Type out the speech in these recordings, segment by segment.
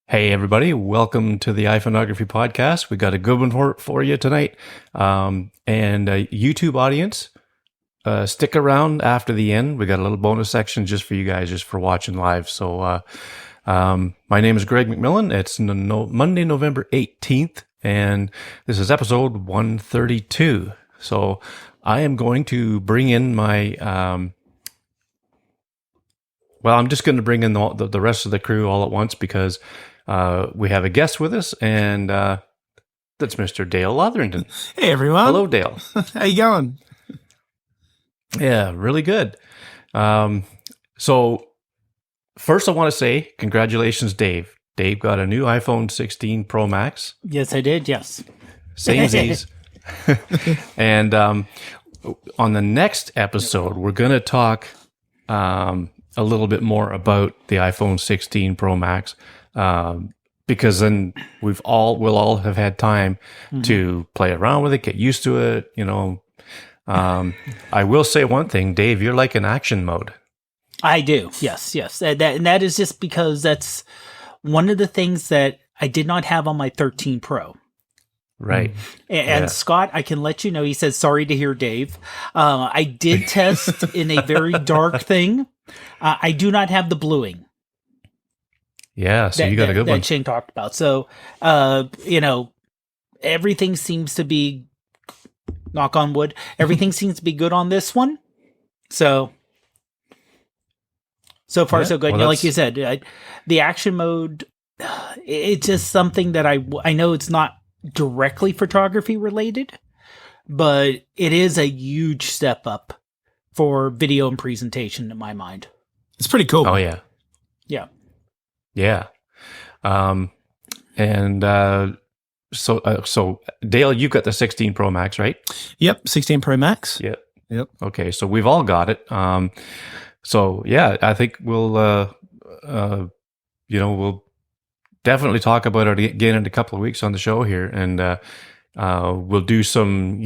Hey, everybody. Welcome to the iPhoneography podcast. We got a good one for you tonight. And YouTube audience, stick around after the end. We got a little bonus section just for you guys, just for watching live. So my name is Greg McMillan. It's Monday, November 18th, and this is episode 132. So I am going to bring in my... Well, I'm just going to bring in the rest of the crew all at once because we have a guest with us, and that's Mr. Dale Lotherington. Hey, everyone. Hello, Dale. How you going? Yeah, really good. So first I want to say congratulations, Dave. Dave got a new iPhone 16 Pro Max. Yes, I did. Yes. Samesies. And on the next episode, we're going to talk a little bit more about the iPhone 16 Pro Max, because then we'll all have had time to play around with it, get used to it. I will say one thing, Dave, you're like in action mode. I do. Yes. And that is just because that's one of the things that I did not have on my 13 Pro. Right. And Scott, I can let you know, he says, sorry to hear, Dave. I did test in a very dark thing. I do not have the bluing. Yeah, so you got a good one. That Shane talked about. So, everything seems to be, knock on wood, everything seems to be good on this one. So far, so good. Well, like you said, the action mode, it's just something that I know it's not directly photography related, but it is a huge step up for video and presentation in my mind. It's pretty cool. Oh, yeah. Yeah. Yeah. So Dale, you've got the 16 Pro Max, right? Yep, 16 Pro Max. Yep. Okay, so we've all got it. So yeah, I think we'll definitely talk about it again in a couple of weeks on the show here, and we'll do some,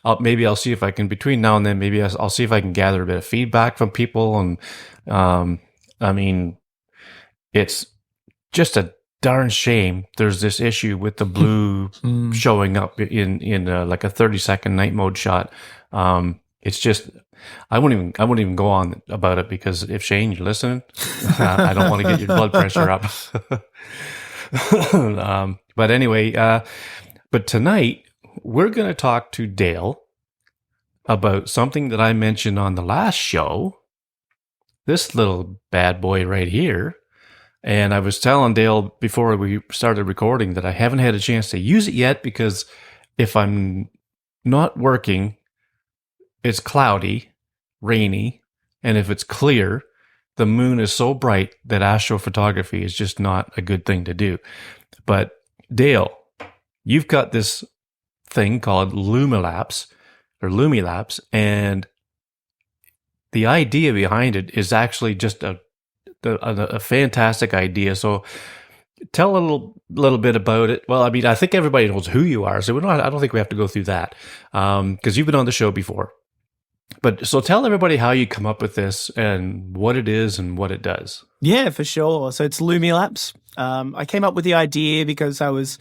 I'll see if I can, between now and then, maybe I'll see if I can gather a bit of feedback from people. And I mean, it's just a darn shame there's this issue with the blue showing up in like a 30-second night mode shot. It's just, I wouldn't even go on about it, because if Shane, you're listening, I don't want to get your blood pressure up. But anyway, but tonight we're going to talk to Dale about something that I mentioned on the last show, this little bad boy right here. And I was telling Dale before we started recording that I haven't had a chance to use it yet, because if I'm not working, it's cloudy, rainy, and if it's clear, the moon is so bright that astrophotography is just not a good thing to do. But Dale, you've got this thing called LUMILAPSE, and the idea behind it is actually just a fantastic idea. So tell a little bit about it. Well, I mean, I think everybody knows who you are, so I don't think we have to go through that, because you've been on the show before. But so tell everybody how you come up with this and what it is and what it does. Yeah, for sure. So it's LUMILAPSE. I came up with the idea because I was,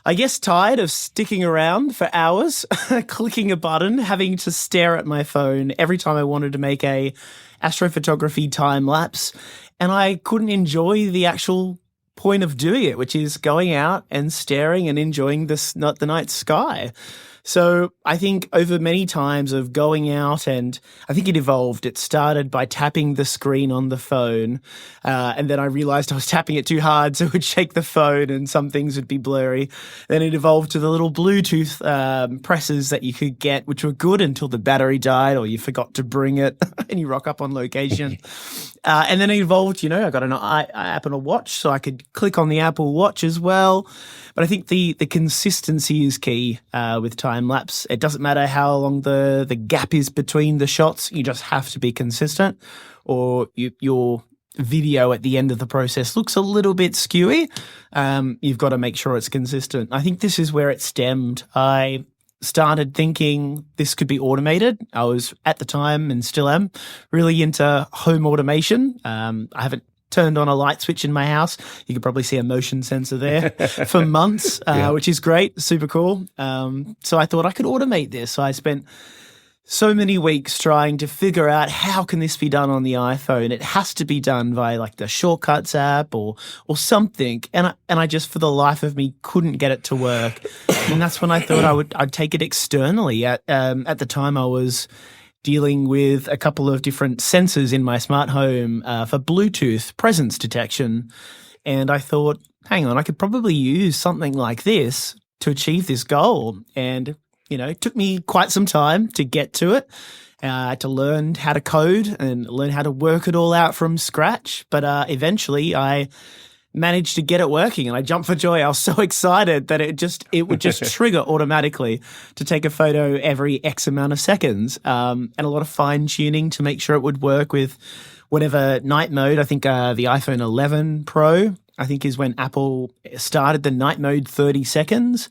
I guess, tired of sticking around for hours, clicking a button, having to stare at my phone every time I wanted to make a astrophotography time lapse, and I couldn't enjoy the actual point of doing it, which is going out and staring and enjoying the night sky. So I think over many times of going out, and I think it evolved. It started by tapping the screen on the phone, and then I realized I was tapping it too hard, so it would shake the phone and some things would be blurry. Then it evolved to the little Bluetooth presses that you could get, which were good until the battery died or you forgot to bring it and you rock up on location. And then it evolved, I got an Apple Watch, so I could click on the Apple Watch as well. But I think the consistency is key with time lapse. It doesn't matter how long the gap is between the shots. You just have to be consistent, or your video at the end of the process looks a little bit skewy. You've got to make sure it's consistent. I think this is where it stemmed. I started thinking this could be automated. I was at the time, and still am, really into home automation. I haven't turned on a light switch in my house. You could probably see a motion sensor there for months, which is great, super cool. So I thought I could automate this. So I spent so many weeks trying to figure out how can this be done on the iPhone. It has to be done via like the Shortcuts app or something. And I just, for the life of me, couldn't get it to work. And that's when I thought I'd take it externally. At the time, I was dealing with a couple of different sensors in my smart home for Bluetooth presence detection. And I thought, hang on, I could probably use something like this to achieve this goal. And it took me quite some time to get to it, to learn how to code and learn how to work it all out from scratch. But eventually I managed to get it working, and I jumped for joy. I was so excited that it would just trigger automatically to take a photo every X amount of seconds, and a lot of fine tuning to make sure it would work with whatever night mode. I think the iPhone 11 Pro, I think, is when Apple started the night mode 30 seconds.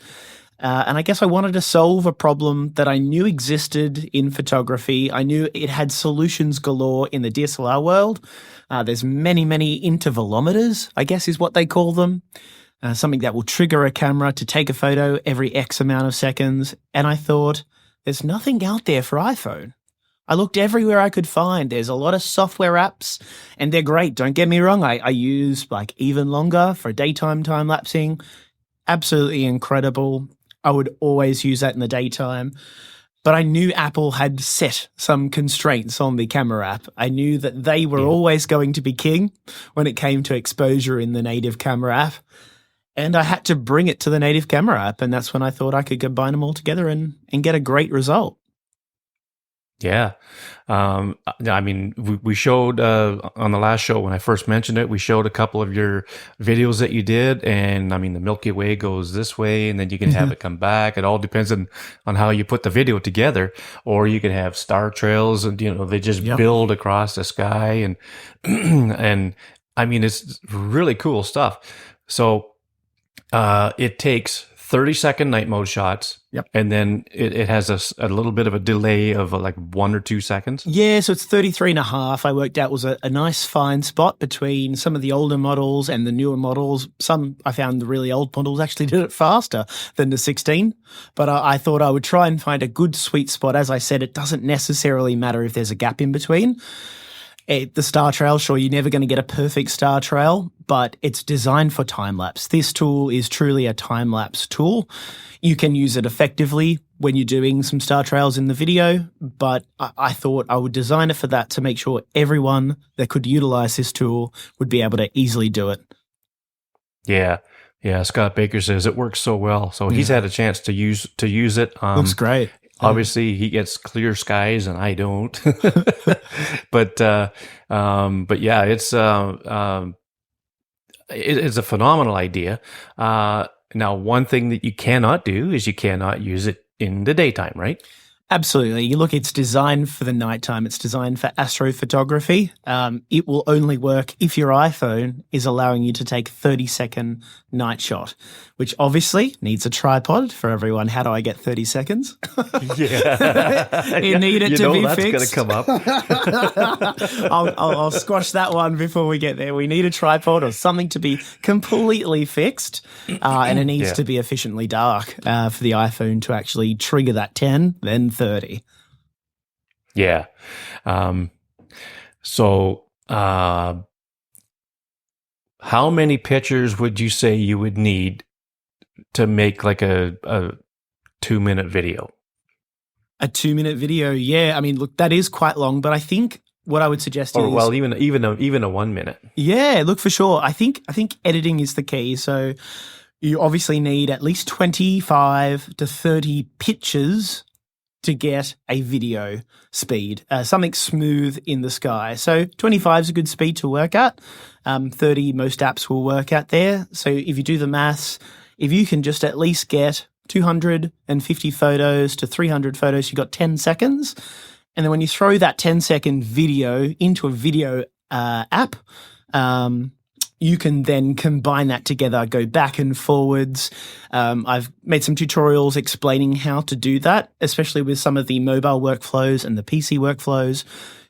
And I guess I wanted to solve a problem that I knew existed in photography. I knew it had solutions galore in the DSLR world. There's many, many intervalometers, I guess is what they call them. Something that will trigger a camera to take a photo every X amount of seconds. And I thought, there's nothing out there for iPhone. I looked everywhere I could find. There's a lot of software apps, and they're great. Don't get me wrong. I use like Even Longer for daytime time-lapsing. Absolutely incredible. I would always use that in the daytime. But I knew Apple had set some constraints on the camera app. I knew that they were always going to be king when it came to exposure in the native camera app. And I had to bring it to the native camera app. And that's when I thought I could combine them all together and get a great result. Yeah. I mean, we showed on the last show when I first mentioned it, we showed a couple of your videos that you did. And I mean, the Milky Way goes this way, and then you can have it come back. It all depends on how you put the video together. Or you can have star trails, and, they just build across the sky. And, and I mean, it's really cool stuff. So it takes 30-second night mode shots. Yep. And then it has a little bit of a delay of like 1 or 2 seconds. Yeah, so it's 33 and a half. I worked out was a nice fine spot between some of the older models and the newer models. Some, I found the really old models actually did it faster than the 16. But I thought I would try and find a good sweet spot. As I said, it doesn't necessarily matter if there's a gap in between. The star trail, sure, you're never going to get a perfect star trail, but it's designed for time-lapse. This tool is truly a time-lapse tool. You can use it effectively when you're doing some star trails in the video, but I thought I would design it for that to make sure everyone that could utilize this tool would be able to easily do it. Yeah. Yeah, Scott Baker says it works so well. So he's had a chance to use it. Looks great. Obviously, he gets clear skies and I don't. but yeah, it's a phenomenal idea. Now, one thing that you cannot do is you cannot use it in the daytime, right? Absolutely. You look, it's designed for the nighttime. It's designed for astrophotography. It will only work if your iPhone is allowing you to take 30-second night shot, which obviously needs a tripod for everyone. How do I get 30 seconds? Yeah. You need it to be that's fixed. going to come up. I'll squash that one before we get there. We need a tripod or something to be completely fixed, and it needs to be efficiently dark for the iPhone to actually trigger that 10, then 30. Yeah. So, how many pictures would you say you would need to make like a 2-minute video? A 2-minute video, yeah. I mean, look, that is quite long, but I think what I would suggest is, even a 1 minute. Yeah, look, for sure. I think editing is the key. So you obviously need at least 25 to 30 pictures to get a video speed, something smooth in the sky. So 25 is a good speed to work at. 30, most apps will work at there. So if you do the maths, if you can just at least get 250 photos to 300 photos, you've got 10 seconds. And then when you throw that 10-second video into a video app, you can then combine that together, go back and forwards. I've made some tutorials explaining how to do that, especially with some of the mobile workflows and the PC workflows.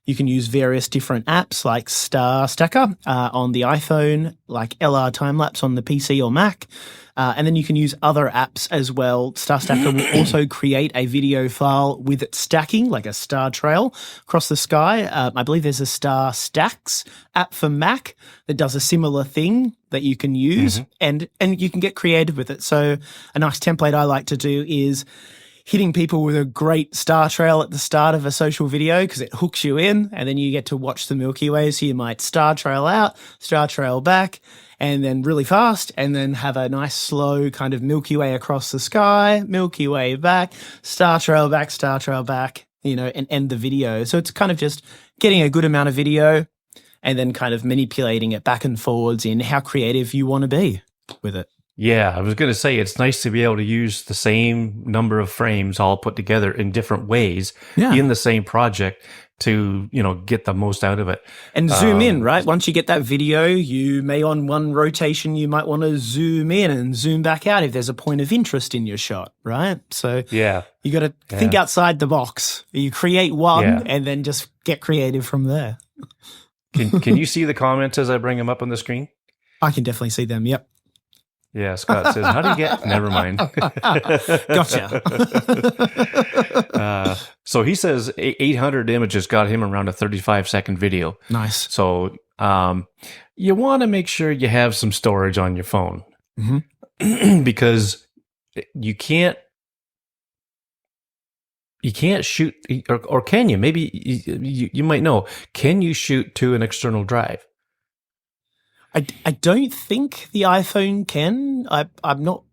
You can use various different apps like Star Stacker on the iPhone, like LR Timelapse on the PC or Mac. And then you can use other apps as well. Star Stacker will also create a video file with it stacking, like a star trail across the sky. I believe there's a Star Stacks app for Mac that does a similar thing that you can use, and you can get creative with it. So a nice template I like to do is hitting people with a great star trail at the start of a social video because it hooks you in, and then you get to watch the Milky Way. So you might star trail out, star trail back, and then really fast, and then have a nice slow kind of Milky Way across the sky, Milky Way back, star trail back, you know, and end the video. So it's kind of just getting a good amount of video and then kind of manipulating it back and forwards in how creative you want to be with it. Yeah, I was going to say it's nice to be able to use the same number of frames all put together in different ways in the same project to, you know, get the most out of it. And zoom in, right? Once you get that video, you may on one rotation, you might want to zoom in and zoom back out if there's a point of interest in your shot, right? So you got to think outside the box. You create one and then just get creative from there. Can you see the comments as I bring them up on the screen? I can definitely see them. Yep. Yeah, Scott says, how do you get... Never mind. Gotcha. So he says 800 images got him around a 35-second video. Nice. So you want to make sure you have some storage on your phone because you can't shoot, or can you? Maybe you might know. Can you shoot to an external drive? I don't think the iPhone can. I'm not.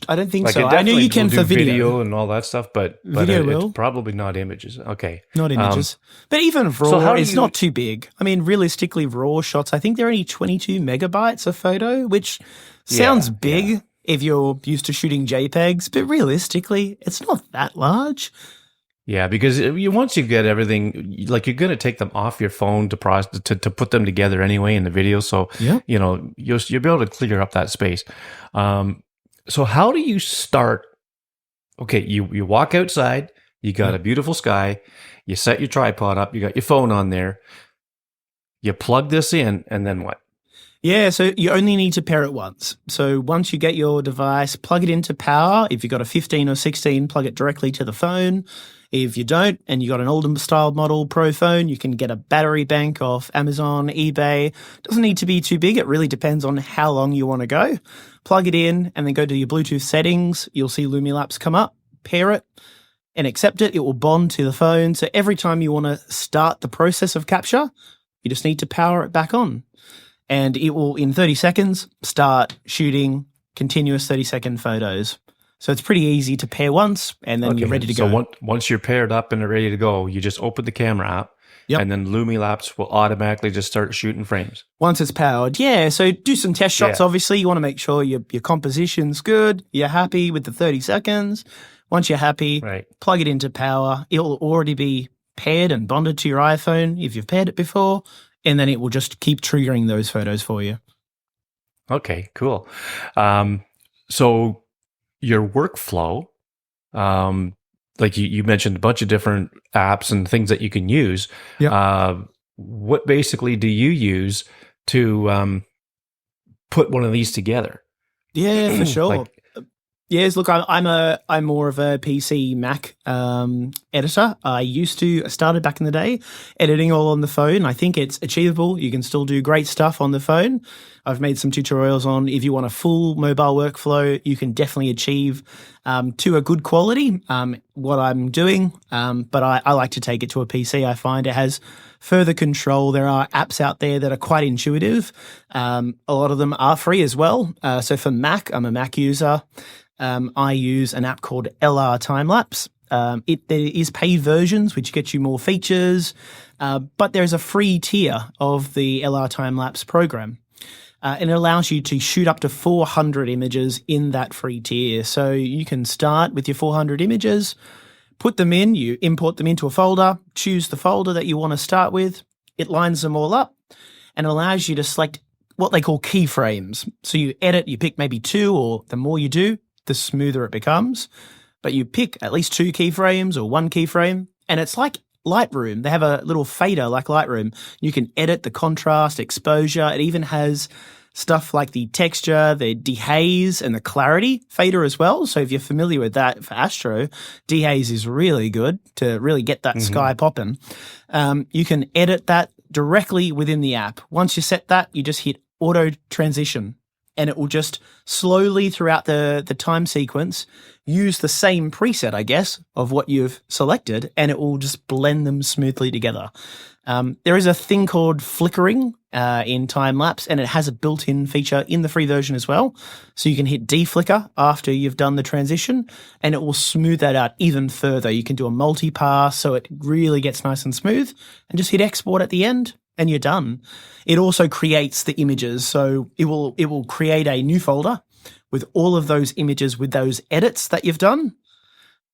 I don't think like so. I know you can for video and all that stuff, but video will. It's probably not images. Okay, not images. But even RAW, it's not too big. I mean, realistically, RAW shots. I think they're only 22 megabytes a photo, which sounds big if you're used to shooting JPEGs. But realistically, it's not that large. Yeah, because once you get everything, like you're going to take them off your phone to put them together anyway in the video. So, you know, you'll be able to clear up that space. So how do you start? Okay, you walk outside, you got a beautiful sky, you set your tripod up, you got your phone on there, you plug this in, and then what? Yeah, so you only need to pair it once. So once you get your device, plug it into power. If you've got a 15 or 16, plug it directly to the phone. If you don't, and you got an older style model Pro phone, you can get a battery bank off Amazon, eBay. Doesn't need to be too big. It really depends on how long you want to go. Plug it in and then go to your Bluetooth settings. You'll see LUMILAPSE come up, pair it and accept it. It will bond to the phone. So every time you want to start the process of capture, you just need to power it back on. And it will, in 30 seconds, start shooting continuous 30-second photos. So it's pretty easy to pair once, and then you're ready to go. So once you're paired up and ready to go, you just open the camera app, and then LUMILAPSE will automatically just start shooting frames. Once it's powered, so do some test shots, obviously. You want to make sure your composition's good, you're happy with the 30 seconds. Once you're happy, plug it into power. It'll already be paired and bonded to your iPhone if you've paired it before, and then it will just keep triggering those photos for you. Okay, cool. So your workflow, like you mentioned a bunch of different apps and things that you can use. What basically do you use to put one of these together? Yeah, for sure. Yes, look, I'm more of a PC Mac editor. I started back in the day editing all on the phone. I think it's achievable. You can still do great stuff on the phone. I've made some tutorials on if you want a full mobile workflow, you can definitely achieve to a good quality what I'm doing. But I like to take it to a PC. I find it has further control. There are apps out there that are quite intuitive. A lot of them are free as well. So for Mac, I'm a Mac user. I use an app called LR Timelapse. There is paid versions, which get you more features, but there's a free tier of the LR Timelapse program. And it allows you to shoot up to 400 images in that free tier. So you can start with your 400 images, put them in, you import them into a folder, choose the folder that you want to start with. It lines them all up and allows you to select what they call keyframes. So you edit, you pick maybe 2, or the more you do, the smoother it becomes. But you pick at least 2 keyframes or 1 keyframe, and it's like Lightroom. They have a little fader like Lightroom. You can edit the contrast, exposure. It even has stuff like the texture, the dehaze, and the clarity fader as well. So if you're familiar with that for Astro, dehaze is really good to really get that sky popping. You can edit that directly within the app. Once you set that, you just hit auto transition, and it will just slowly throughout the time sequence use the same preset, I guess, of what you've selected, and it will just blend them smoothly together. There is a thing called flickering in time-lapse, and it has a built-in feature in the free version as well. So you can hit deflicker after you've done the transition, and it will smooth that out even further. You can do a multi-pass, so it really gets nice and smooth, and just hit export at the end, and you're done. It also creates the images, so it will create a new folder with all of those images with those edits that you've done,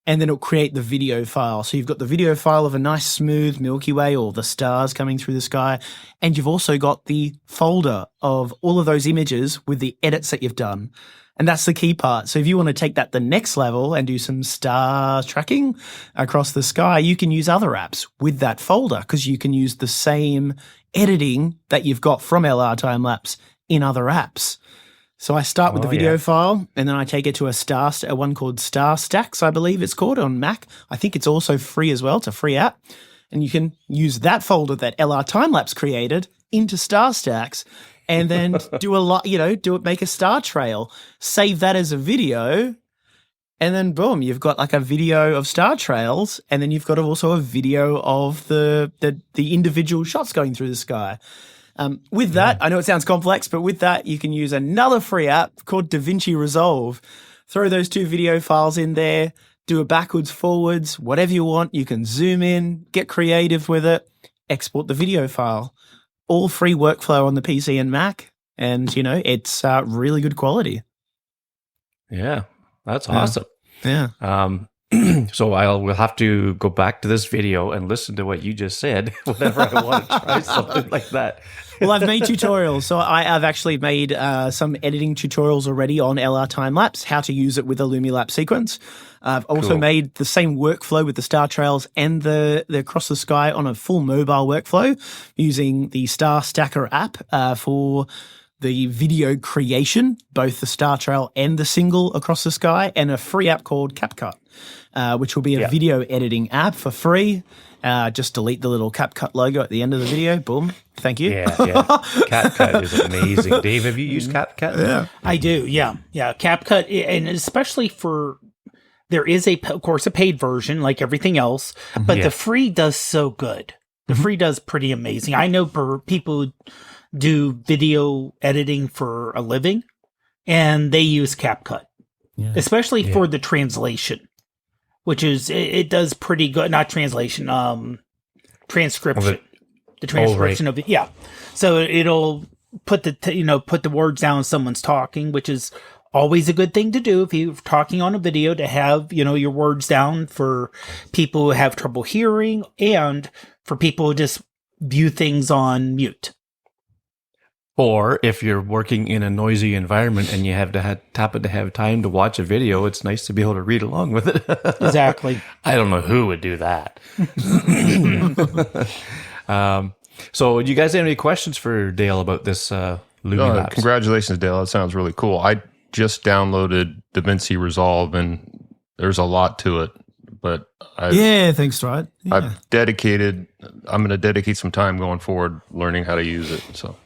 and then it'll create the video file. So you've got the video file of a nice smooth Milky Way or the stars coming through the sky, and you've also got the folder of all of those images with the edits that you've done. And that's the key part. So if you want to take that the next level and do some star tracking across the sky, you can use other apps with that folder, because you can use the same editing that you've got from LR Timelapse in other apps. So I start with the video file, and then I take it to a one called Star Stacks, I believe it's called, on Mac. I think it's also free as well. It's a free app. And you can use that folder that LR Timelapse created into Star Stacks, and then make a star trail, save that as a video, and then boom, you've got like a video of star trails, and then you've got also a video of the individual shots going through the sky. With that, I know it sounds complex, but with that, you can use another free app called DaVinci Resolve. Throw those two video files in there, do a backwards, forwards, whatever you want. You can zoom in, get creative with it, export the video file. All free workflow on the PC and Mac, and, it's really good quality. Yeah, that's awesome. Yeah. So we'll have to go back to this video and listen to what you just said whenever I want to try something like that. Well, I've made tutorials. So I've actually made some editing tutorials already on LR Timelapse, how to use it with a LUMILAPSE sequence. I've also made the same workflow with the star trails and the across the sky on a full mobile workflow using the Star Stacker app for the video creation, both the star trail and the single across the sky, and a free app called CapCut, which will be a video editing app for free. Just delete the little CapCut logo at the end of the video. Boom. Thank you. Yeah. CapCut is amazing. Dave, have you used CapCut? Yeah. I do. Yeah. CapCut, and especially there is of course, a paid version like everything else, but the free does so good. The free does pretty amazing. I know people who do video editing for a living, and they use CapCut, especially for the translation, which is, it does pretty good. Not translation, transcription. The transcription of it. Yeah. So it'll put the words down someone's talking, which is always a good thing to do if you're talking on a video, to have, your words down for people who have trouble hearing, and for people who just view things on mute. Or if you're working in a noisy environment and you happen to have time to watch a video, it's nice to be able to read along with it. Exactly. I don't know who would do that. So do you guys have any questions for Dale about this LUMILAPSE? Congratulations, Dale. That sounds really cool. I just downloaded DaVinci Resolve, and there's a lot to it. But thanks, Stride. Yeah. I'm going to dedicate some time going forward learning how to use it. So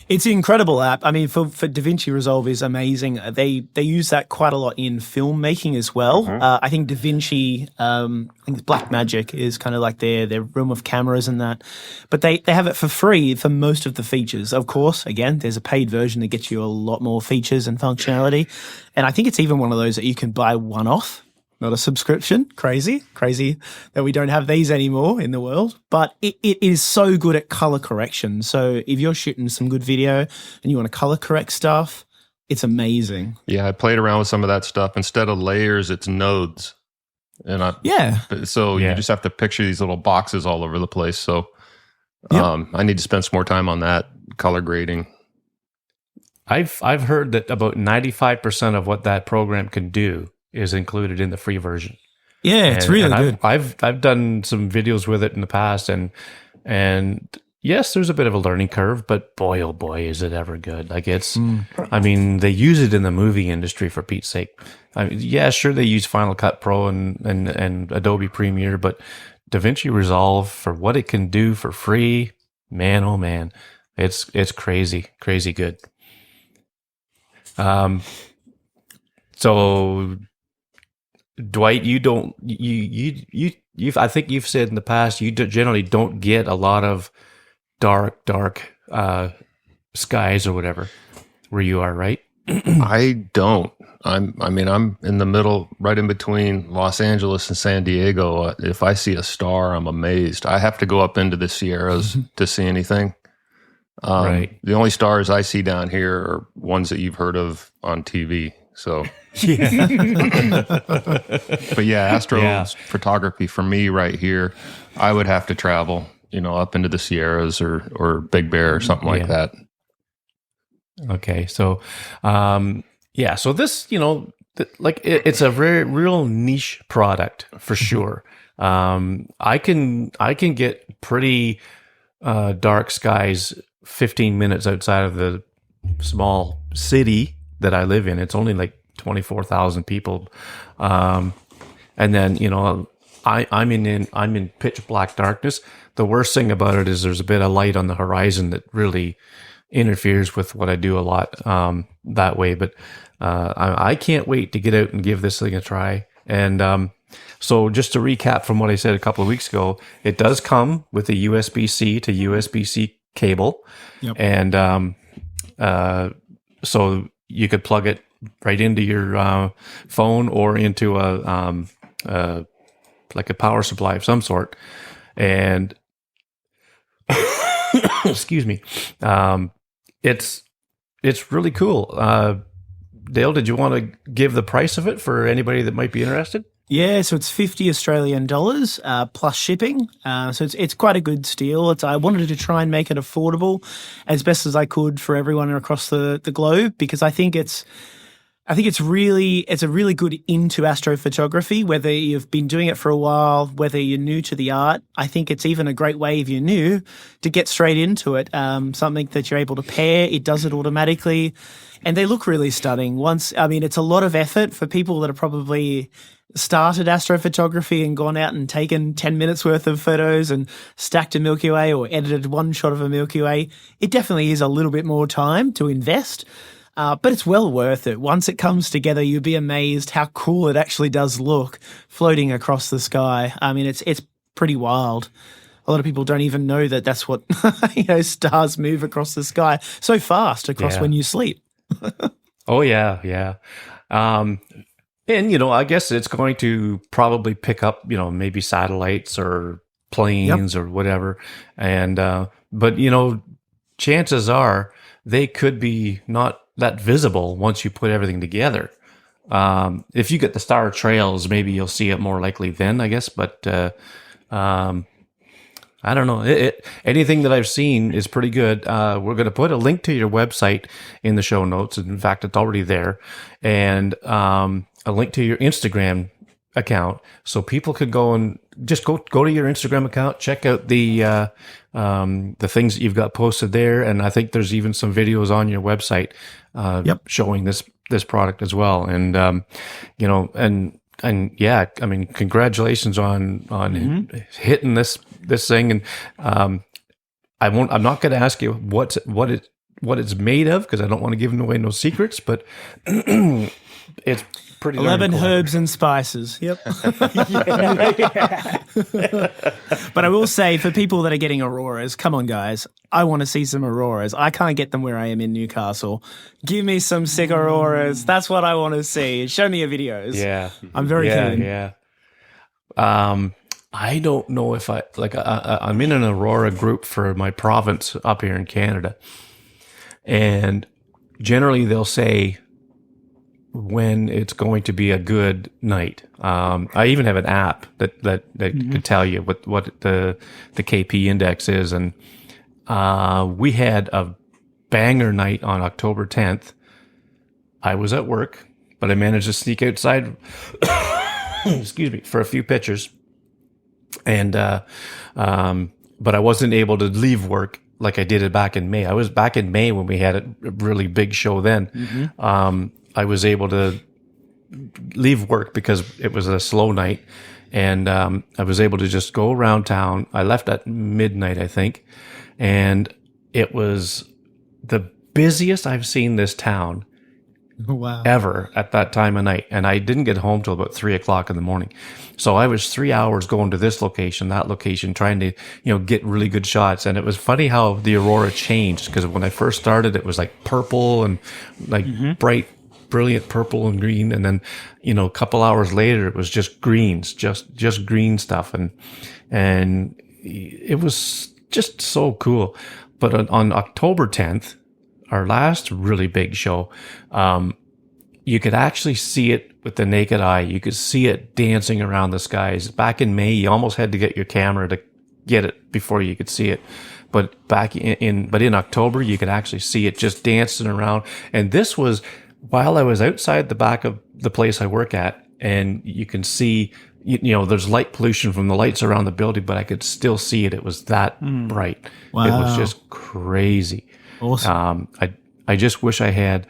it's an incredible app. I mean, for DaVinci Resolve is amazing. They use that quite a lot in filmmaking as well. I think DaVinci, I think Blackmagic is kind of like their realm of cameras and that. But they have it for free for most of the features. Of course, again, there's a paid version that gets you a lot more features and functionality. And I think it's even one of those that you can buy one-off. Not a subscription. Crazy that we don't have these anymore in the world. But it is so good at color correction. So if you're shooting some good video and you want to color correct stuff, it's amazing. Yeah, I played around with some of that stuff. Instead of layers, it's nodes. And you just have to picture these little boxes all over the place. So I need to spend some more time on that, color grading. I've heard that about 95% of what that program can do is included in the free version. Yeah, it's really good. I've done some videos with it in the past, and yes, there's a bit of a learning curve, but boy, oh boy, is it ever good. Like I mean, they use it in the movie industry, for Pete's sake. I mean, yeah, sure, they use Final Cut Pro and Adobe Premiere, but DaVinci Resolve, for what it can do for free, man, oh man, it's crazy good. So Dwight, I think you've said in the past, you generally don't get a lot of dark skies or whatever where you are, right? I don't. I'm in the middle, right in between Los Angeles and San Diego. If I see a star, I'm amazed. I have to go up into the Sierras to see anything. Right. The only stars I see down here are ones that you've heard of on TV. So, yeah. But yeah, astrophotography for me right here, I would have to travel, up into the Sierras or Big Bear or something like that. Okay. So, so this, it's a very real niche product for sure. I can get pretty dark skies 15 minutes outside of the small city that I live in. It's only like 24,000 people. And then, I'm in pitch black darkness. The worst thing about it is there's a bit of light on the horizon that really interferes with what I do a lot that way. But I can't wait to get out and give this thing a try. And so just to recap from what I said a couple of weeks ago, it does come with a USB-C to USB-C cable. Yep. And so you could plug it right into your phone or into like a power supply of some sort. And excuse me, it's really cool. Dale, did you want to give the price of it for anybody that might be interested? Yeah, so it's $50 Australian plus shipping. So it's quite a good deal. I wanted to try and make it affordable as best as I could for everyone across the globe, because I think it's a really good into astrophotography, whether you've been doing it for a while, whether you're new to the art. I think it's even a great way, if you're new, to get straight into it. Something that you're able to pair. It does it automatically. And they look really stunning. It's a lot of effort for people that are probably started astrophotography and gone out and taken 10 minutes worth of photos and stacked a Milky Way or edited one shot of a Milky Way. It definitely is a little bit more time to invest, but it's well worth it. Once it comes together, you'll be amazed how cool it actually does look floating across the sky. It's pretty wild. A lot of people don't even know that that's what stars move across the sky so fast across when you sleep. Oh, yeah. And, I guess it's going to probably pick up, maybe satellites or planes or whatever. And, but, chances are they could be not that visible once you put everything together. If you get the star trails, maybe you'll see it more likely then, I guess. But, I don't know. Anything that I've seen is pretty good. We're going to put a link to your website in the show notes. In fact, it's already there. And, a link to your Instagram account, so people could go and just go to your Instagram account, check out the things that you've got posted there, and I think there's even some videos on your website showing this product as well. And congratulations on hitting this thing. And I'm not going to ask you what it's made of, because I don't want to give away no secrets, but it's pretty 11 herbs and spices. Yep. But I will say, for people that are getting auroras, come on, guys. I want to see some auroras. I can't get them where I am in Newcastle. Give me some sick auroras. That's what I want to see. Show me your videos. Yeah. I'm very keen. Yeah. I don't know if I'm in an aurora group for my province up here in Canada. And generally they'll say when it's going to be a good night. I even have an app that could tell you what the KP index is. And we had a banger night on October 10th. I was at work, but I managed to sneak outside excuse me, for a few pictures. And, but I wasn't able to leave work like I did it back in May. I was back in May when we had a really big show then. I was able to leave work because it was a slow night. And I was able to just go around town. I left at midnight, I think. And it was the busiest I've seen this town ever at that time of night. And I didn't get home till about 3 o'clock in the morning. So I was 3 hours going to this location, that location, trying to, get really good shots. And it was funny how the aurora changed, because when I first started, it was like purple and like bright, brilliant purple and green. And then, a couple hours later, it was just greens, just green stuff. And it was just so cool. But on October 10th, our last really big show, you could actually see it with the naked eye. You could see it dancing around the skies. Back in May, you almost had to get your camera to get it before you could see it. But in October, you could actually see it just dancing around. And this was while I was outside the back of the place I work at, and you can see, there's light pollution from the lights around the building, but I could still see it. It was that bright. Wow. It was just crazy. Awesome. I just wish I had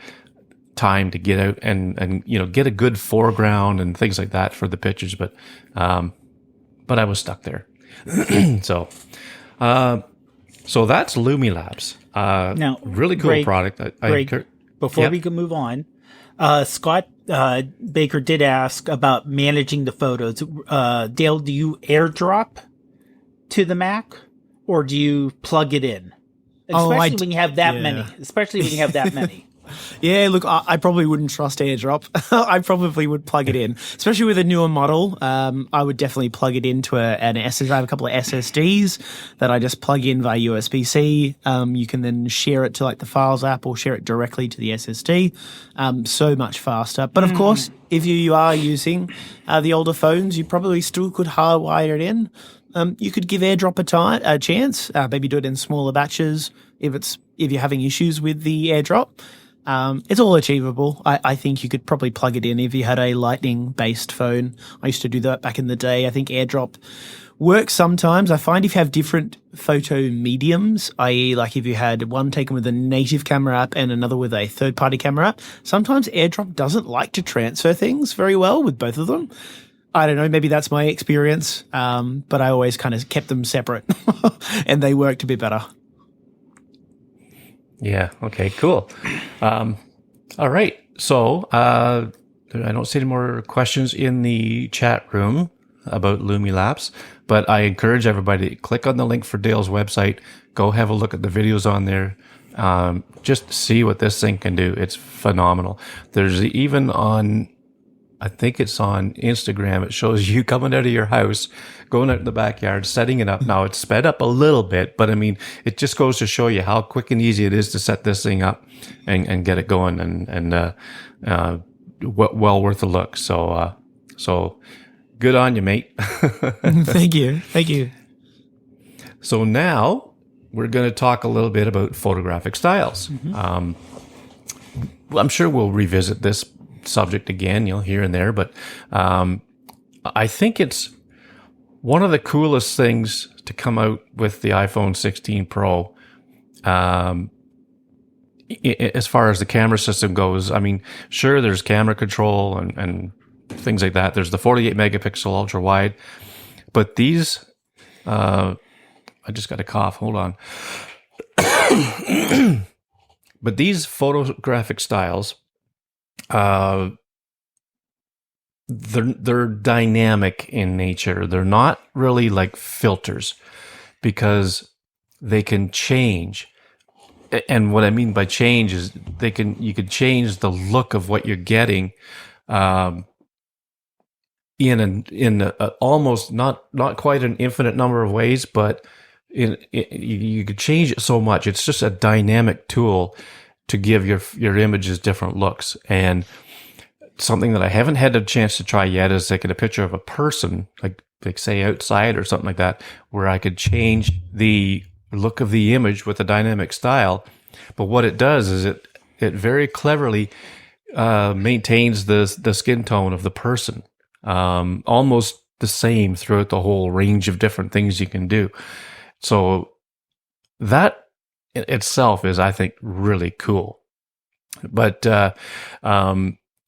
time to get out and get a good foreground and things like that for the pictures, but I was stuck there. So that's LUMILAPSE. Now, really cool Greg, product. Before we can move on, Scott Baker did ask about managing the photos. Dale, do you airdrop to the Mac, or do you plug it in? Especially when you have that many. Yeah, look, I probably wouldn't trust AirDrop. I probably would plug it in, especially with a newer model. I would definitely plug it into an SSD. I have a couple of SSDs that I just plug in via USB-C. You can then share it to like the Files app or share it directly to the SSD. So much faster. But of course, if you are using the older phones, you probably still could hardwire it in. You could give AirDrop a chance. Maybe do it in smaller batches if you're having issues with the AirDrop. It's all achievable. I think you could probably plug it in if you had a Lightning-based phone. I used to do that back in the day. I think AirDrop works sometimes. I find if you have different photo mediums, i.e. like if you had one taken with a native camera app and another with a third-party camera app, sometimes AirDrop doesn't like to transfer things very well with both of them. I don't know, maybe that's my experience, but I always kind of kept them separate and they worked a bit better. Yeah. Okay, cool. All right. So I don't see any more questions in the chat room about LUMILAPSE, but I encourage everybody to click on the link for Dale's website. Go have a look at the videos on there. Just see what this thing can do. It's phenomenal. There's even I think it's on Instagram. It shows you coming out of your house, going out in the backyard, setting it up. Now it's sped up a little bit, but I mean, it just goes to show you how quick and easy it is to set this thing up and get it going, and well worth a look. So good on you, mate. Thank you. So now we're going to talk a little bit about photographic styles. I'm sure we'll revisit this subject again, here and there, but I think it's one of the coolest things to come out with the iPhone 16 Pro. As far as the camera system goes, I mean, sure, there's camera control and things like that. There's the 48 megapixel ultra wide, but these, I just got a cough. Hold on. But these photographic styles, they're dynamic in nature. They're not really like filters because they can change. And what I mean by change is you can change the look of what you're getting, in a almost not quite an infinite number of ways, but you could change it so much. It's just a dynamic tool to give your images different looks. And something that I haven't had a chance to try yet is taking a picture of a person, like say outside or something like that, where I could change the look of the image with a dynamic style. But what it does is it very cleverly maintains the skin tone of the person. almost the same throughout the whole range of different things you can do. So that in itself is, I think, really cool. But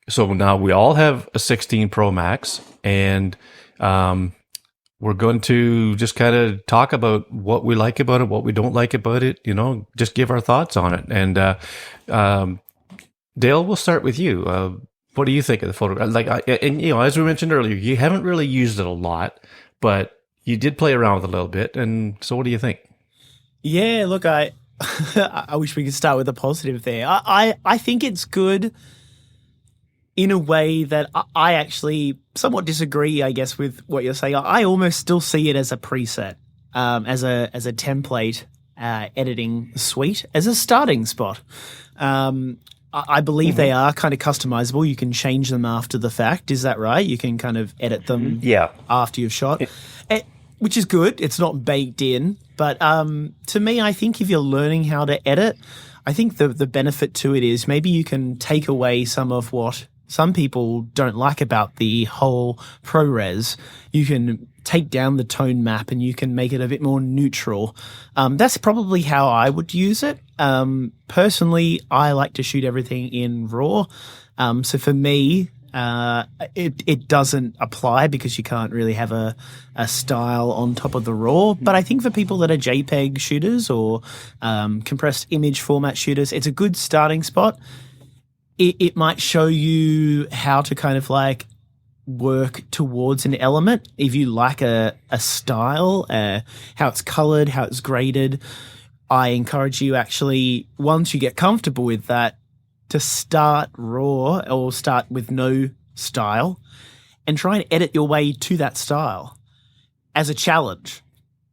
so now we all have a 16 Pro Max, and we're going to just kind of talk about what we like about it, what we don't like about it, just give our thoughts on it. And Dale, we'll start with you. What do you think of the photo? As we mentioned earlier, you haven't really used it a lot, but you did play around with it a little bit. And so what do you think? Yeah, look, I wish we could start with a positive there. I think it's good in a way that I actually somewhat disagree, I guess, with what you're saying. I almost still see it as a preset, as a template editing suite, as a starting spot. I believe they are kind of customizable. You can change them after the fact. Is that right? You can kind of edit them after you've shot, which is good. It's not baked in. But to me, I think if you're learning how to edit, I think the benefit to it is maybe you can take away some of what some people don't like about the whole ProRes. You can take down the tone map and you can make it a bit more neutral. That's probably how I would use it. Personally, I like to shoot everything in RAW. So for me, it doesn't apply because you can't really have a style on top of the RAW. But I think for people that are JPEG shooters or compressed image format shooters, it's a good starting spot. It might show you how to kind of like work towards an element. If you like a style, how it's colored, how it's graded, I encourage you actually, once you get comfortable with that, to start raw or start with no style and try and edit your way to that style as a challenge.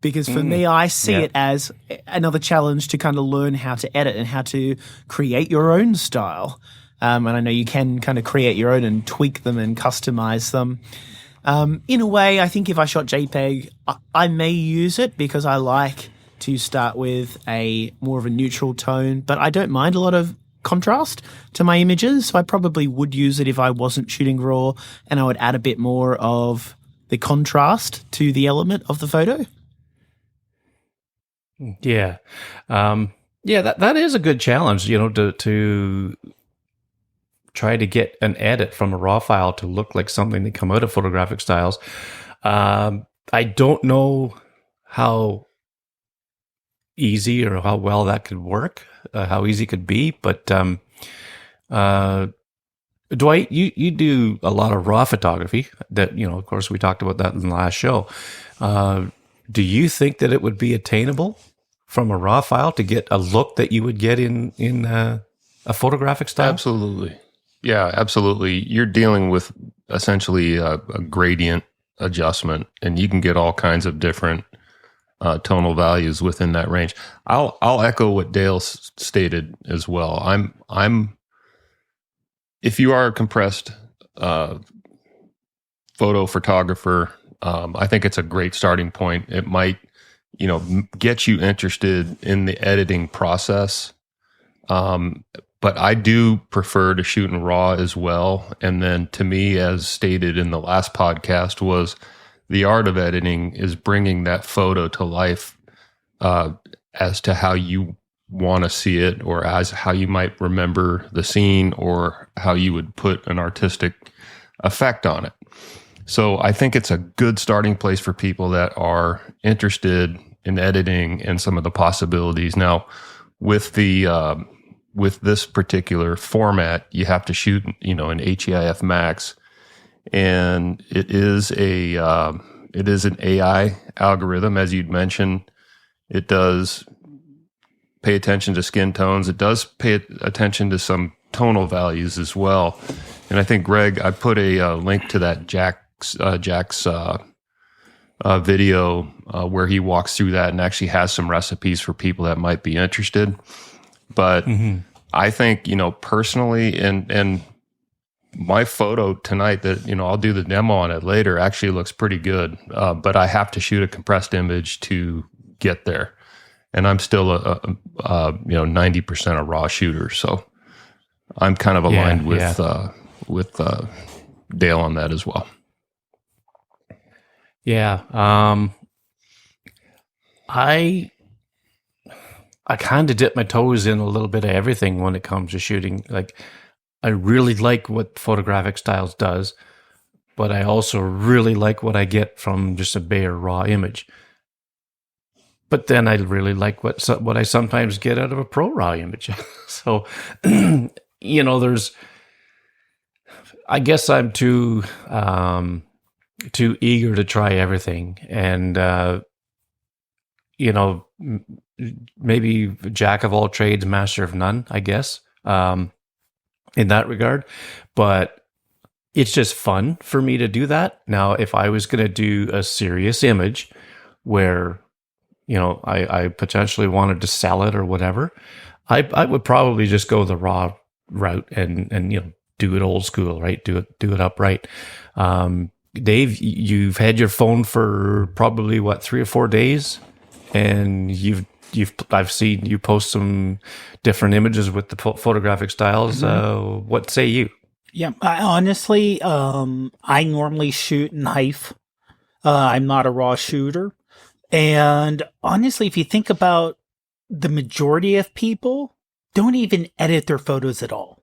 Because for me, I see it as another challenge to kind of learn how to edit and how to create your own style. And I know you can kind of create your own and tweak them and customize them. In a way, I think if I shot JPEG, I may use it because I like to start with a more of a neutral tone, but I don't mind a lot of contrast to my images. So I probably would use it if I wasn't shooting RAW, and I would add a bit more of the contrast to the element of the photo. Yeah. That is a good challenge, to try to get an edit from a raw file to look like something that come out of photographic styles. I don't know how easy or how well that could work, how easy it could be, but Dwight, you do a lot of raw photography that, of course we talked about that in the last show. Do you think that it would be attainable from a raw file to get a look that you would get in a photographic style? Absolutely. Yeah, absolutely. You're dealing with essentially a gradient adjustment, and you can get all kinds of different tonal values within that range. I'll echo what Dale stated as well. If you are a compressed photo photographer, I think it's a great starting point. It might, get you interested in the editing process. But I do prefer to shoot in RAW as well. And then to me, as stated in the last podcast, was the art of editing is bringing that photo to life as to how you want to see it, or as how you might remember the scene, or how you would put an artistic effect on it. So I think it's a good starting place for people that are interested in editing and some of the possibilities. Now, with this particular format, you have to shoot, in HEIF Max, and it is an AI algorithm, as you'd mentioned. It does pay attention to skin tones. It does pay attention to some tonal values as well. And I think, Greg, I put a link to that Jack's video where he walks through that and actually has some recipes for people that might be interested. But I think, personally, and my photo tonight that, I'll do the demo on it later, actually looks pretty good. But I have to shoot a compressed image to get there. And I'm still a 90% a raw shooter. So I'm kind of aligned with Dale on that as well. Yeah. I kind of dip my toes in a little bit of everything when it comes to shooting. Like, I really like what Photographic Styles does, but I also really like what I get from just a bare raw image. But then I really like what I sometimes get out of a pro raw image. So, I guess I'm too eager to try everything, and maybe jack of all trades, master of none, I guess, in that regard. But it's just fun for me to do that. Now, if I was going to do a serious image where, I potentially wanted to sell it or whatever, I would probably just go the raw route and do it old school, right? Do it upright. Dave, you've had your phone for probably 3 or 4 days, and I've seen you post some different images with the Photographic Styles. Mm-hmm. What say you? Yeah, honestly, I normally shoot in HEIF. I'm not a raw shooter. And honestly, if you think about the majority of people, don't even edit their photos at all.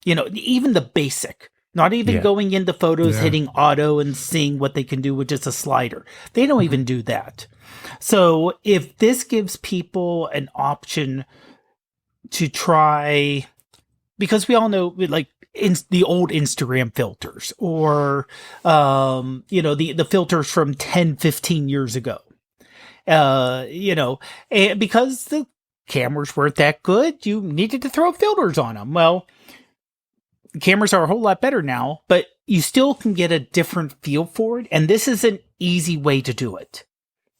Even the basic, not even going into photos, hitting auto and seeing what they can do with just a slider. They don't even do that. So if this gives people an option to try, because we all know, like, the old Instagram filters, or the filters from 10, 15 years ago, and because the cameras weren't that good, you needed to throw filters on them. Well, cameras are a whole lot better now, but you still can get a different feel for it, and this is an easy way to do it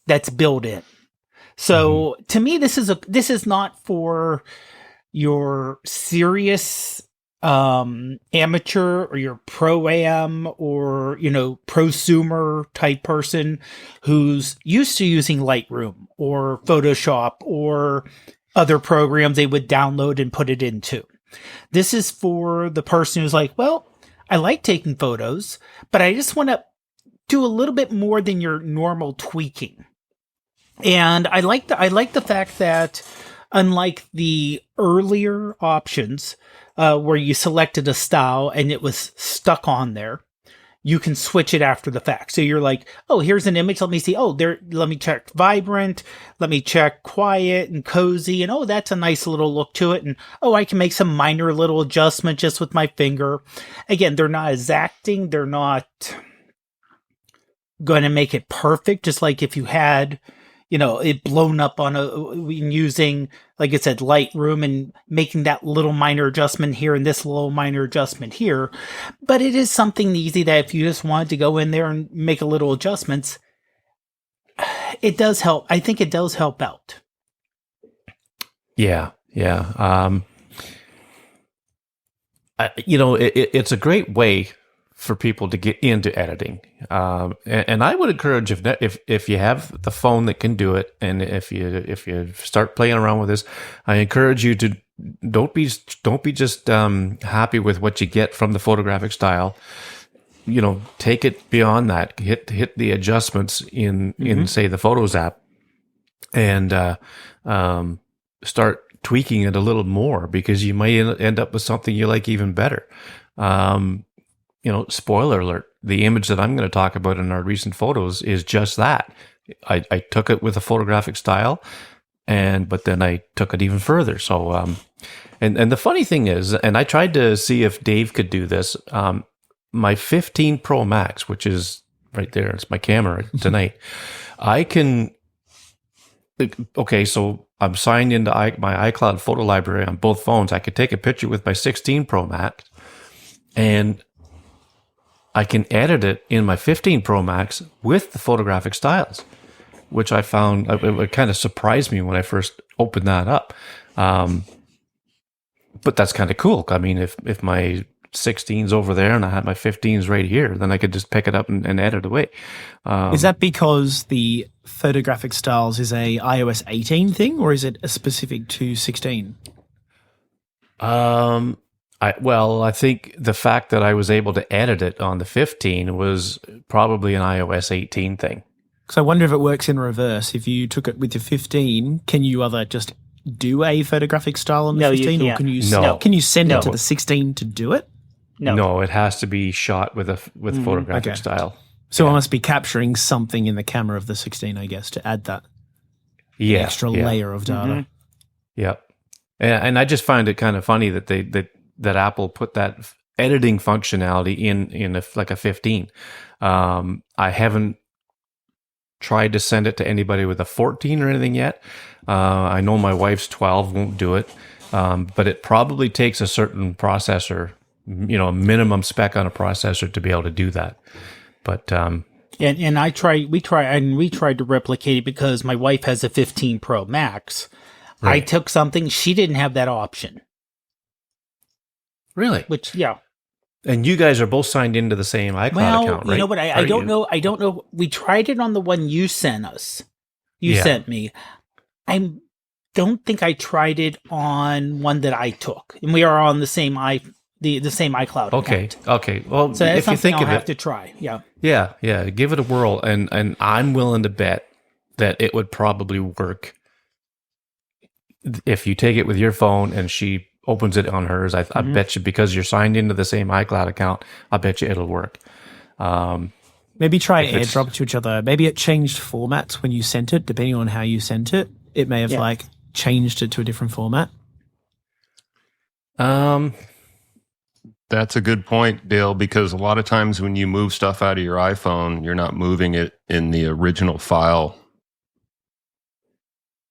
that's built in. So to me, this is not for your serious amateur or your pro-am or, prosumer type person who's used to using Lightroom or Photoshop or other programs they would download and put it into. This is for the person who's like, well, I like taking photos, but I just want to do a little bit more than your normal tweaking. And I like the fact that, unlike the earlier options, where you selected a style and it was stuck on there, you can switch it after the fact. So you're like, oh, here's an image. Let me see. Oh, let me check vibrant. Let me check quiet and cozy. And oh, that's a nice little look to it. And oh, I can make some minor little adjustment just with my finger. Again, they're not exacting. They're not going to make it perfect. Just like if you had, it blown up using, like I said, Lightroom and making that little minor adjustment here and this little minor adjustment here. But it is something easy that if you just wanted to go in there and make a little adjustments, it does help. I think it does help out. Yeah. It's a great way for people to get into editing. And I would encourage, if you have the phone that can do it, and if you start playing around with this, I encourage you to don't be just happy with what you get from the Photographic Style. Take it beyond that. Hit the adjustments in say the Photos app, and start tweaking it a little more, because you might end up with something you like even better. Spoiler alert, the image that I'm going to talk about in our recent photos is just that. I took it with a Photographic Style, but then I took it even further. So, and the funny thing is, and I tried to see if Dave could do this, my 15 Pro Max, which is right there, it's my camera tonight. So I'm signed into my iCloud photo library on both phones. I could take a picture with my 16 Pro Max, and I can edit it in my 15 Pro Max with the Photographic Styles, which I found, it kind of surprised me when I first opened that up. But that's kind of cool. I mean, if my 16's over there and I had my 15's right here, then I could just pick it up and edit away. Is that because the Photographic Styles is a iOS 18 thing, or is it a specific to 16? I think the fact that I was able to edit it on the 15 was probably an iOS 18 thing. So I wonder if it works in reverse. If you took it with your 15, can you either just do a photographic style on the 15, or can you send it to the 16 to do it? No, it has to be shot with photographic style. So I must be capturing something in the camera of the 16, I guess, to add that extra layer of data. Mm-hmm. Yep. And I just find it kind of funny that that Apple put that editing functionality in a 15. I haven't tried to send it to anybody with a 14 or anything yet. I know my wife's 12 won't do it, but it probably takes a certain processor, a minimum spec on a processor to be able to do that. But and we tried to replicate it because my wife has a 15 Pro Max. Right. I took something, she didn't have that option. Really? Which, And you guys are both signed into the same iCloud account, right? You know what? I don't know. I don't know. We tried it on the one you sent us. You sent me. I don't think I tried it on one that I took, and we are on the same the same iCloud account. Okay. Well, so that's if you think I'll of have to try. Yeah. Give it a whirl, and I'm willing to bet that it would probably work if you take it with your phone and she opens it on hers. I bet you, because you're signed into the same iCloud account, I bet you it'll work. Maybe try to airdrop it to each other. Maybe it changed formats when you sent it, depending on how you sent it. It may have changed it to a different format. That's a good point, Dale, because a lot of times when you move stuff out of your iPhone, you're not moving it in the original file,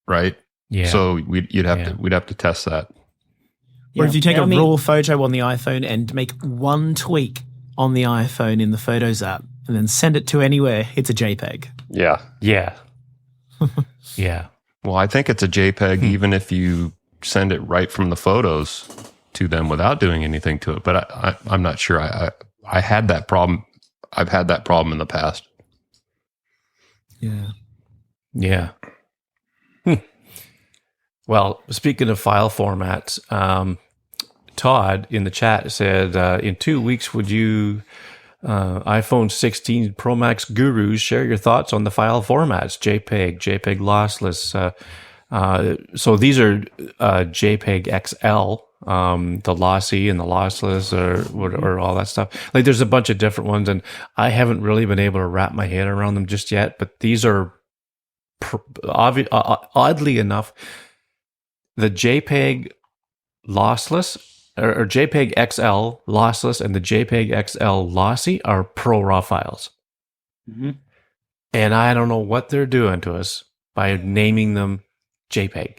right? Yeah. So we'd have to test that. Or if you take a raw photo on the iPhone and make one tweak on the iPhone in the Photos app and then send it to anywhere, it's a JPEG. Yeah. Yeah. Yeah. Well, I think it's a JPEG even if you send it right from the photos to them without doing anything to it. But I'm not sure. I had that problem. I've had that problem in the past. Yeah. Yeah. Well, speaking of file formats, Todd in the chat said, in 2 weeks, would you iPhone 16 Pro Max gurus share your thoughts on the file formats? JPEG lossless. So these are JPEG XL, the lossy and the lossless, or all that stuff. Like, there's a bunch of different ones, and I haven't really been able to wrap my head around them just yet. But these are oddly enough, the JPEG lossless or JPEG XL lossless and the JPEG XL lossy are pro raw files. Mm-hmm. And I don't know what they're doing to us by naming them JPEG.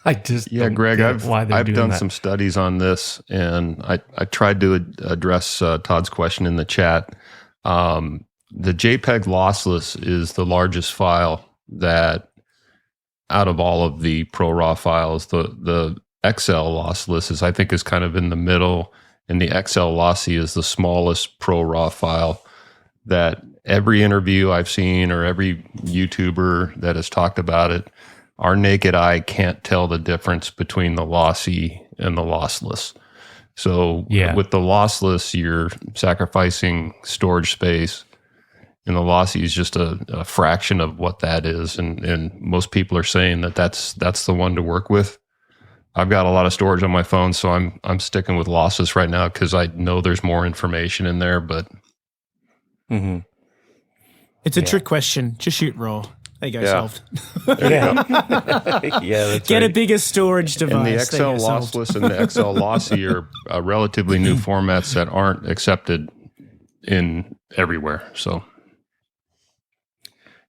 I just Greg, I've done some studies on this, and I tried to address Todd's question in the chat. The JPEG lossless is the largest file that, out of all of the pro raw files, the XL lossless is kind of in the middle, and the XL lossy is the smallest pro raw file. That every interview I've seen or every YouTuber that has talked about it, our naked eye can't tell the difference between the lossy and the lossless. So with the lossless, you're sacrificing storage space, and the lossy is just a fraction of what that is. And most people are saying that's the one to work with. I've got a lot of storage on my phone, so I'm sticking with lossless right now because I know there's more information in there. But it's a trick question. Just shoot raw. There you go, solved. Get a bigger storage device. And the XL lossless and the XL lossy are relatively new formats that aren't accepted in everywhere. So.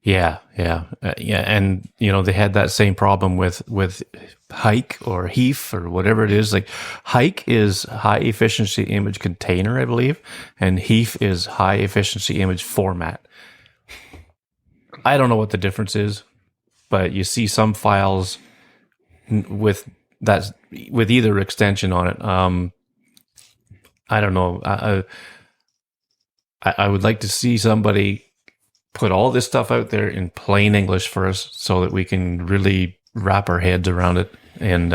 Yeah, and they had that same problem with Hike or HEIF or whatever it is. Like, Hike is high efficiency image container, I believe, and HEIF is high efficiency image format. I don't know what the difference is, but you see some files with either extension on it. I don't know. I would like to see somebody put all this stuff out there in plain English for us so that we can really wrap our heads around it. And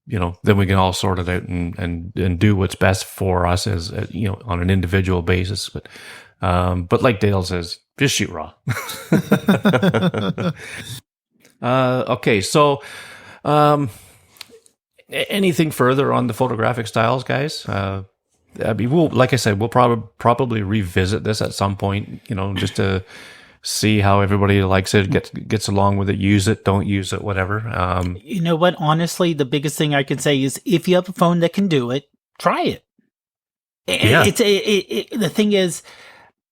then we can all sort it out and do what's best for us as on an individual basis. But like Dale says, just shoot raw. Okay, so anything further on the photographic styles, guys? Like I said, we'll probably revisit this at some point, just to see how everybody likes it, gets along with it, use it, don't use it, whatever. You know what? Honestly, the biggest thing I can say is if you have a phone that can do it, try it. Yeah. The thing is,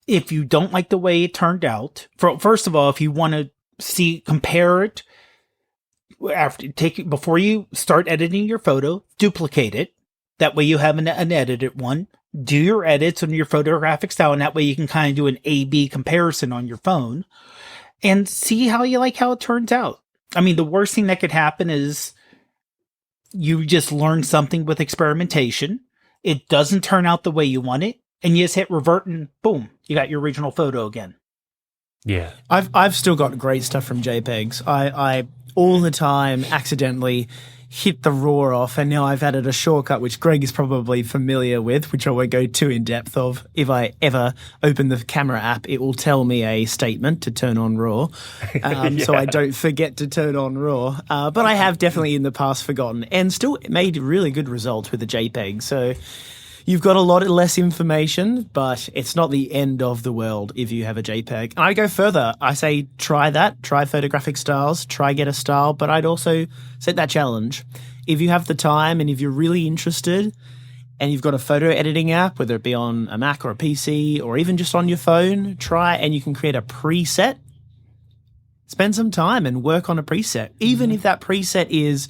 if you don't like the way it turned out, first of all, if you want to compare it before you start editing your photo, duplicate it. That way you have an edited one. Do your edits on your photographic style, and that way you can kind of do an A/B comparison on your phone and see how it turns out. I mean, the worst thing that could happen is you just learn something with experimentation. It doesn't turn out the way you want it, and you just hit revert and boom, you got your original photo again. Yeah. I've still got great stuff from JPEGs. I all the time accidentally hit the RAW off, and now I've added a shortcut which Greg is probably familiar with, which I won't go too in depth of. If I ever open the camera app, it will tell me a statement to turn on RAW, so I don't forget to turn on RAW. But I have definitely in the past forgotten, and still made really good results with the JPEG. So you've got a lot less information, but it's not the end of the world if you have a JPEG. And I go further. I say try that, try photographic styles, try get a style, but I'd also set that challenge. If you have the time and if you're really interested and you've got a photo editing app, whether it be on a Mac or a PC or even just on your phone, try and you can create a preset. Spend some time and work on a preset. Even if that preset is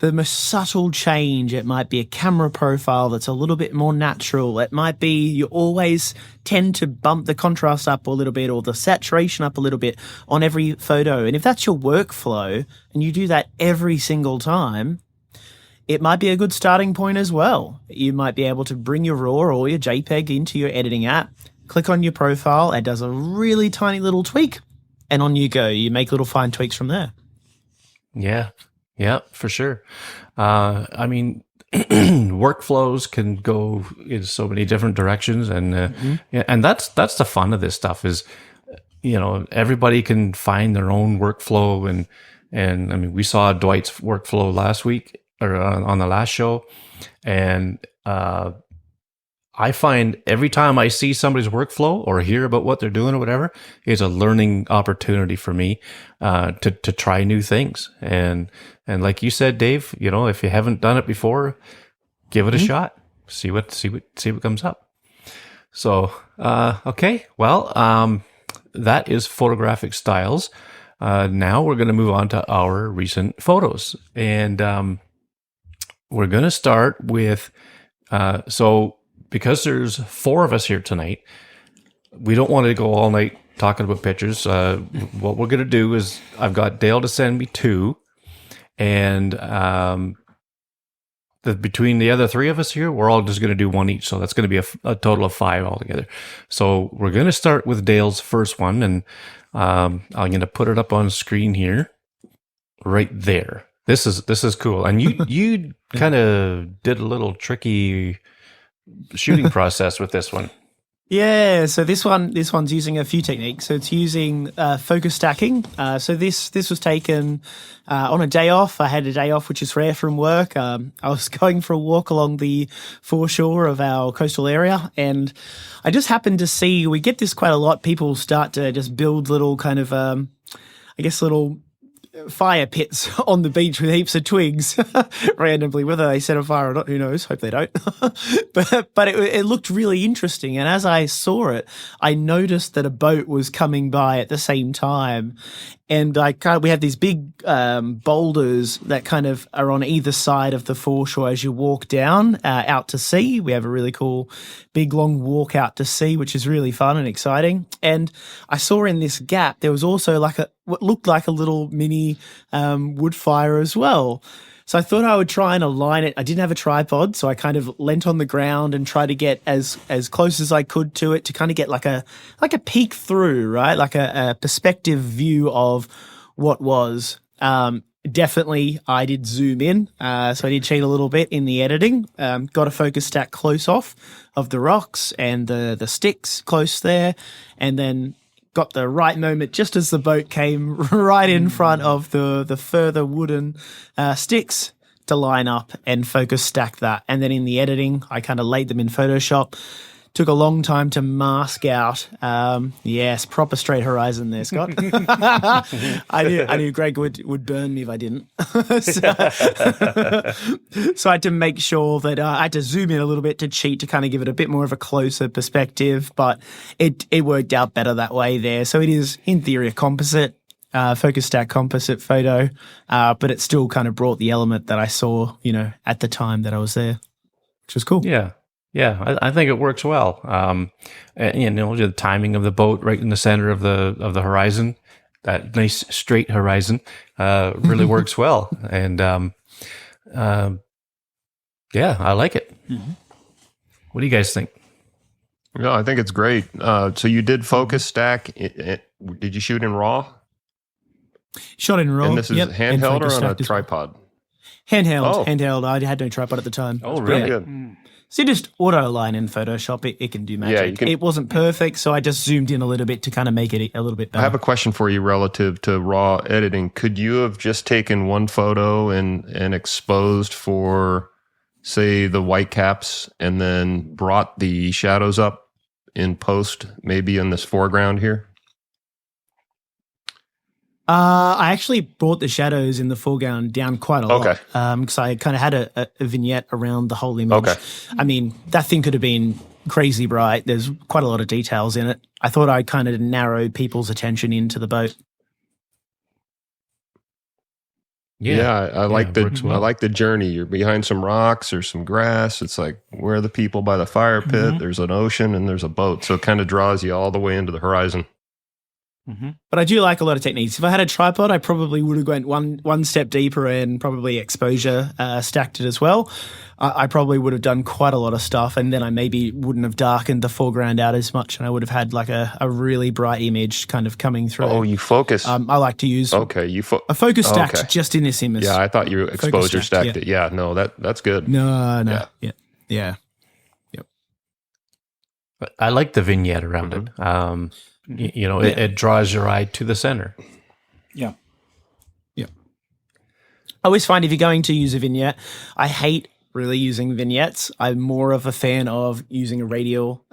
the most subtle change, it might be a camera profile that's a little bit more natural. It might be you always tend to bump the contrast up a little bit or the saturation up a little bit on every photo. And if that's your workflow and you do that every single time, it might be a good starting point as well. You might be able to bring your RAW or your JPEG into your editing app, click on your profile, it does a really tiny little tweak, and on you go. You make little fine tweaks from there. Yeah, for sure. I mean, workflows can go in so many different directions, and and that's the fun of this stuff is, everybody can find their own workflow, and I mean, we saw Dwight's workflow last week or on the last show, and I find every time I see somebody's workflow or hear about what they're doing or whatever, it's a learning opportunity for me to try new things. And like you said, Dave, if you haven't done it before, give it a shot. See what comes up. So okay, well, that is photographic styles. Now we're going to move on to our recent photos, and we're going to start with because there's 4 of us here tonight, we don't want to go all night talking about pictures. What we're going to do is I've got Dale to send me 2, and between the other 3 of us here, we're all just going to do 1 each. So that's going to be a total of 5 altogether. So we're going to start with Dale's first one, and I'm going to put it up on screen here, right there. This is cool. And you kind of did a little tricky shooting process with this one. Yeah, so this one's using a few techniques. So it's using focus stacking. So this was taken on a day off. I had a day off, which is rare from work. I was going for a walk along the foreshore of our coastal area, and I just happened to see, we get this quite a lot, people start to just build little kind of, little fire pits on the beach with heaps of twigs randomly. Whether they set a fire or not, who knows? Hope they don't. but it looked really interesting, and as I saw it, I noticed that a boat was coming by at the same time, and we have these big boulders that kind of are on either side of the foreshore as you walk down out to sea. We have a really cool big long walk out to sea, which is really fun and exciting. And I saw in this gap there was also what looked like a little mini wood fire as well. So I thought I would try and align it. I didn't have a tripod, so I kind of leant on the ground and tried to get as close as I could to it to kind of get like a peek through, right? Like a perspective view of what was. definitely I did zoom in. So I did cheat a little bit in the editing. Got a focus stack close off of the rocks and the sticks close there, and then got the right moment just as the boat came right in front of the further wooden sticks to line up and focus stack that. And then in the editing, I kind of laid them in Photoshop. Took a long time to mask out. Yes, proper straight horizon there, Scott. I knew Greg would burn me if I didn't. So I had to make sure that I had to zoom in a little bit to cheat to kind of give it a bit more of a closer perspective, but it worked out better that way there. So it is, in theory, a composite. Focus stack composite photo, but it still kind of brought the element that I saw, at the time that I was there, which was cool. Yeah, I think it works well. The timing of the boat right in the center of the horizon, that nice straight horizon, really works well. And I like it. Mm-hmm. What do you guys think? No, I think it's great. So you did focus stack. Did you shoot in RAW? Shot in RAW. And this is handheld or on a tripod? Handheld. I had no tripod at the time. Oh, really good. So just auto align in Photoshop, it can do magic. It wasn't perfect, so I just zoomed in a little bit to kind of make it a little bit better. I have a question for you relative to raw editing. Could you have just taken one photo and exposed for, say, the white caps and then brought the shadows up in post, maybe in this foreground here? I actually brought the shadows in the foreground down quite a lot. Okay. Because I kind of had a vignette around the whole image. Okay. I mean, that thing could have been crazy bright. There's quite a lot of details in it. I thought I kind of narrowed people's attention into the boat. I like the journey. You're behind some rocks or some grass. It's like, where are the people by the fire pit? Mm-hmm. There's an ocean and there's a boat. So it kind of draws you all the way into the horizon. Mm-hmm. But I do like a lot of techniques. If I had a tripod, I probably would have gone one step deeper and probably exposure stacked it as well. I probably would have done quite a lot of stuff, and then I maybe wouldn't have darkened the foreground out as much, and I would have had like a really bright image kind of coming through. Oh, you focus. I like to use a focus stacked just in this image. Yeah, I thought you exposure stacked it. Yeah, no, that's good. No. Yeah. Yep. I like the vignette around it. It draws your eye to the center. Yeah. I always find if you're going to use a vignette, I hate really using vignettes. I'm more of a fan of using a radial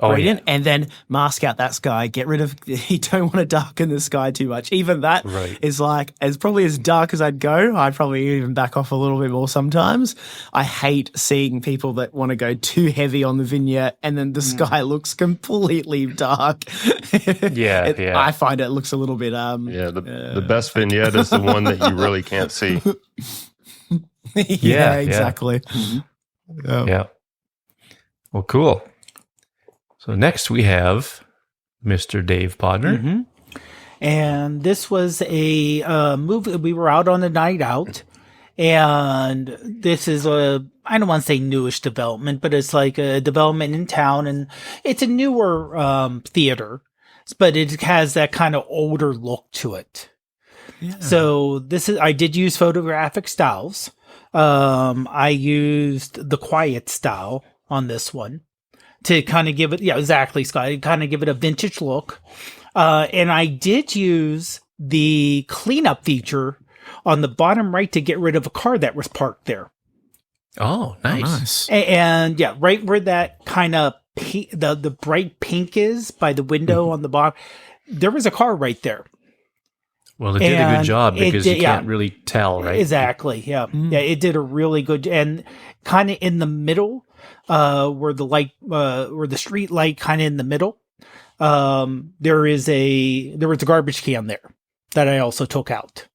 gradient and then mask out that sky. Get rid of, you don't want to darken the sky too much. Even that is like, as probably as dark as I'd go, I'd probably even back off a little bit more sometimes. I hate seeing people that want to go too heavy on the vignette and then the sky looks completely dark. I find it looks a little bit... the best vignette is the one that you really can't see. Exactly. Mm-hmm. Yeah. Well, cool. So next we have Mr. Dave Podner. Mm-hmm. And this was a movie. We were out on a night out. And this is I don't want to say newish development, but it's like a development in town. And it's a newer theater, but it has that kind of older look to it. Yeah. So I did use photographic styles. I used the quiet style on this one to kind of give it, exactly, Scott, kind of give it a vintage look. And I did use the cleanup feature on the bottom right to get rid of a car that was parked there. Oh, nice. And right where that kind of the bright pink is by the window on the bottom, there was a car right there. Well, it did a good job because you can't really tell, right? Exactly. Yeah. Mm-hmm. Yeah. It did a really good, and kind of in the middle, where the light, where the street light kind of in the middle, there was a garbage can there that I also took out.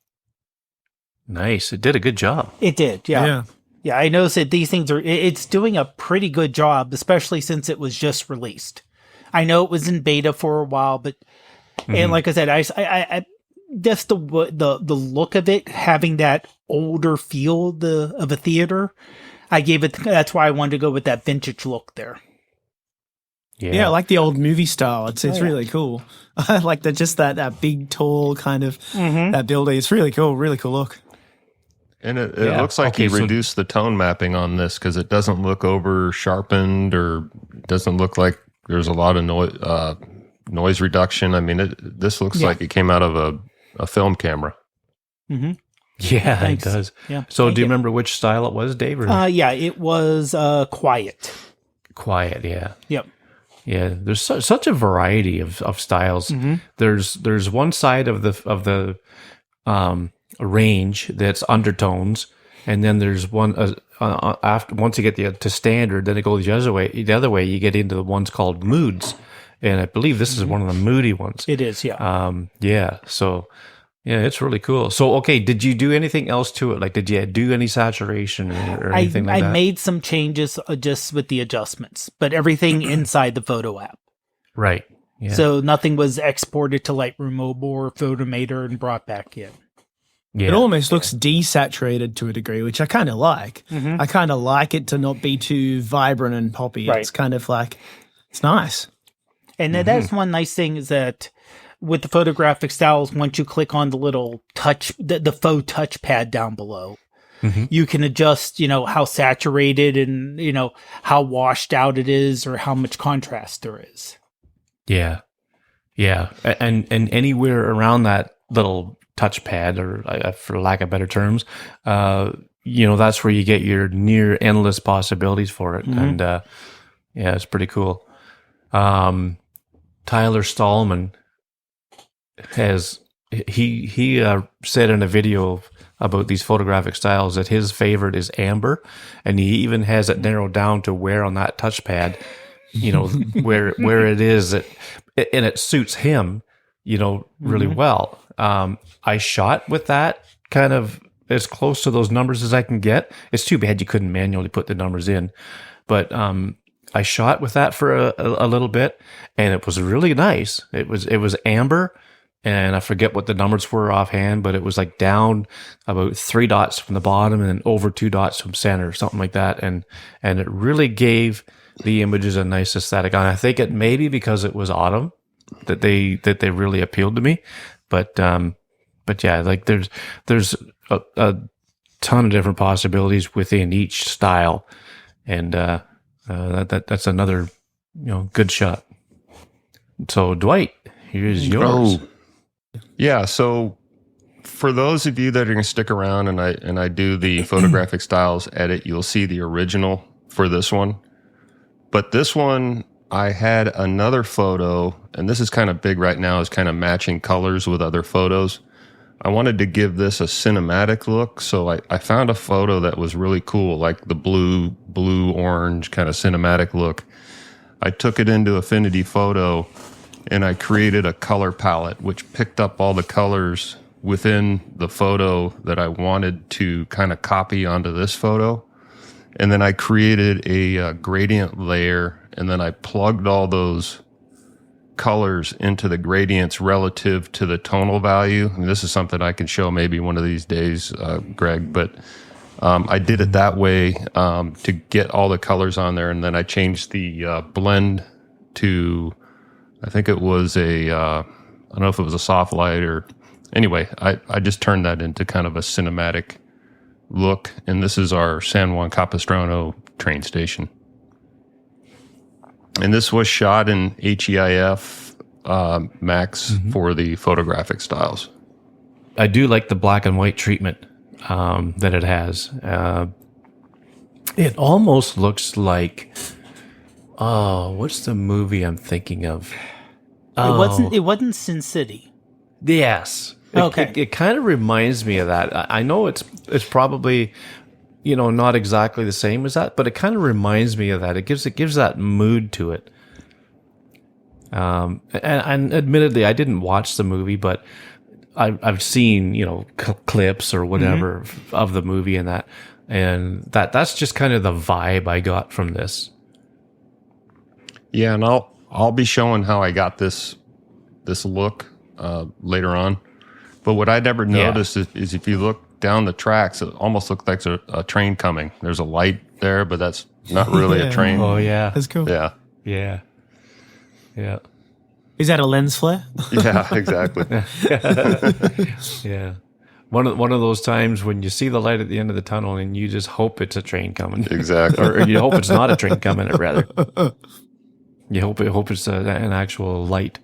Nice. It did a good job. It did. Yeah. Yeah. I noticed that these things it's doing a pretty good job, especially since it was just released. I know it was in beta for a while, but, and like I said, I just the look of it, having that older feel of a theater, I gave it. That's why I wanted to go with that vintage look there. Yeah, I like the old movie style. It's really cool. I like that big, tall kind of that building. It's really cool look. And it looks like he reduced the tone mapping on this because it doesn't look over sharpened or it doesn't look like there's a lot of noise reduction. I mean, this looks like it came out of a film camera. Mm-hmm. Yeah, Thanks. it does. Yeah. So do you remember which style it was, Dave? Yeah, it was quiet. Quiet, yeah. Yep. Yeah, there's such a variety of styles. Mm-hmm. There's one side of the range that's undertones, and then there's one after once you get to standard, then it goes the other way. The other way, you get into the ones called moods, and I believe this is one of the moody ones. It is, yeah. Yeah. So. Yeah, it's really cool. So, okay, did you do anything else to it? Like, did you do any saturation or anything like that? I made some changes just with the adjustments, but everything inside the photo app. Right. Yeah. So nothing was exported to Lightroom Mobile or Photomator and brought back in. Yeah. It almost looks desaturated to a degree, which I kind of like. Mm-hmm. I kind of like it to not be too vibrant and poppy. Right. It's kind of like, it's nice. And that's one nice thing is that with the photographic styles, once you click on the little the faux touchpad down below, you can adjust, how saturated and, how washed out it is or how much contrast there is. Yeah. Yeah. And anywhere around that little touchpad, or for lack of better terms, that's where you get your near endless possibilities for it. And, it's pretty cool. Tyler Stallman he said in a video about these photographic styles that his favorite is amber, and he even has it narrowed down to where on that touchpad, where it is, and it suits him, really well. I shot with that kind of as close to those numbers as I can get. It's too bad you couldn't manually put the numbers in, but I shot with that for a little bit, and it was really nice. It was amber. And I forget what the numbers were offhand, but it was like down about 3 dots from the bottom and then over 2 dots from center, something like that. And it really gave the images a nice aesthetic. And I think it may be because it was autumn that they really appealed to me. But yeah, like there's a ton of different possibilities within each style, and that's another good shot. So Dwight, here's yours. Oh. Yeah, so for those of you that are going to stick around and I do the photographic styles edit, you'll see the original for this one. But this one, I had another photo, and this is kind of big right now, is kind of matching colors with other photos. I wanted to give this a cinematic look, so I found a photo that was really cool, like the blue-orange kind of cinematic look. I took it into Affinity Photo, and I created a color palette which picked up all the colors within the photo that I wanted to kind of copy onto this photo. And then I created a gradient layer, and then I plugged all those colors into the gradients relative to the tonal value. And this is something I can show maybe one of these days, Greg, but I did it that way to get all the colors on there. And then I changed the blend to, I think it was I don't know if it was a soft light or, anyway, I just turned that into kind of a cinematic look. And this is our San Juan Capistrano train station. And this was shot in HEIF Max for the photographic styles. I do like the black and white treatment that it has. It almost looks like, what's the movie I'm thinking of? It wasn't Sin City. Yes. Okay. It kind of reminds me of that. I know it's probably, not exactly the same as that, but it kind of reminds me of that. It gives that mood to it. And admittedly, I didn't watch the movie, but I've seen, clips or whatever of the movie and that. And that's just kind of the vibe I got from this. Yeah, and I'll be showing how I got this look later on. But what I never noticed is if you look down the tracks, it almost looks like there's a train coming. There's a light there, but that's not really a train. Oh, yeah. That's cool. Yeah. Yeah. Yeah. Is that a lens flare? Yeah, exactly. Yeah. One of those times when you see the light at the end of the tunnel and you just hope it's a train coming. Exactly. or you hope it's not a train coming, rather. You hope it's an actual light.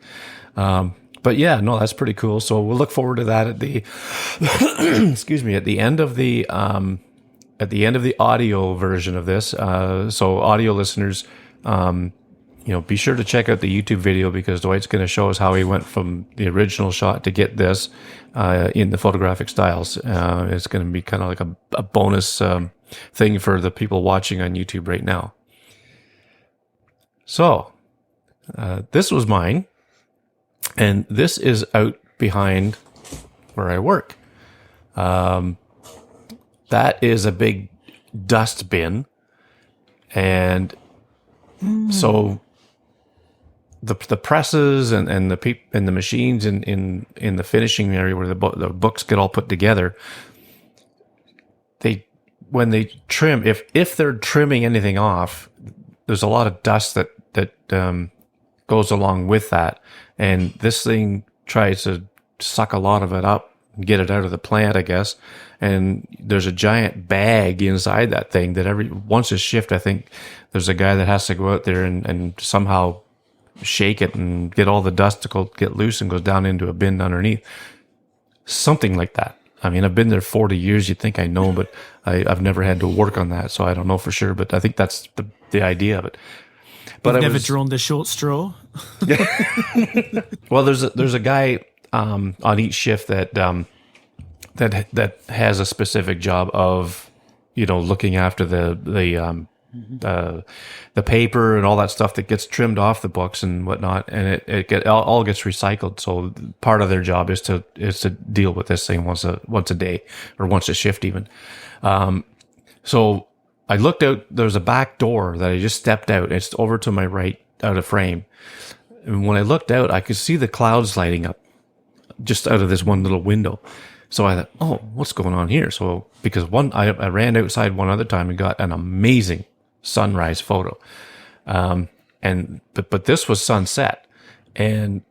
But yeah, no, that's pretty cool. So we'll look forward to that at the excuse me, at the end of the audio version of this. So audio listeners, be sure to check out the YouTube video, because Dwight's going to show us how he went from the original shot to get this in the photographic styles. It's going to be kind of like a bonus thing for the people watching on YouTube right now. So this was mine, and this is out behind where I work. That is a big dust bin, and so the presses and the machines in the finishing area where the books get all put together, when they trim, if they're trimming anything off, there's a lot of dust that goes along with that, and this thing tries to suck a lot of it up and get it out of the plant, I guess. And there's a giant bag inside that thing that once it's shipped, I think there's a guy that has to go out there and somehow shake it and get all the dust to get loose and goes down into a bin underneath. Something like that. I mean, I've been there 40 years. You'd think I know, but I've never had to work on that, so I don't know for sure. But I think that's the idea of it. But I've never drawn the short straw. Well, there's a guy on each shift that has a specific job of looking after the paper and all that stuff that gets trimmed off the books and whatnot, and it all gets recycled. So part of their job is to deal with this thing once a day or once a shift even. So I looked out. There's a back door that I just stepped out. It's over to my right, out of frame. And when I looked out, I could see the clouds lighting up just out of this one little window. So I thought, oh, what's going on here? So because I ran outside one other time and got an amazing sunrise photo. But this was sunset, and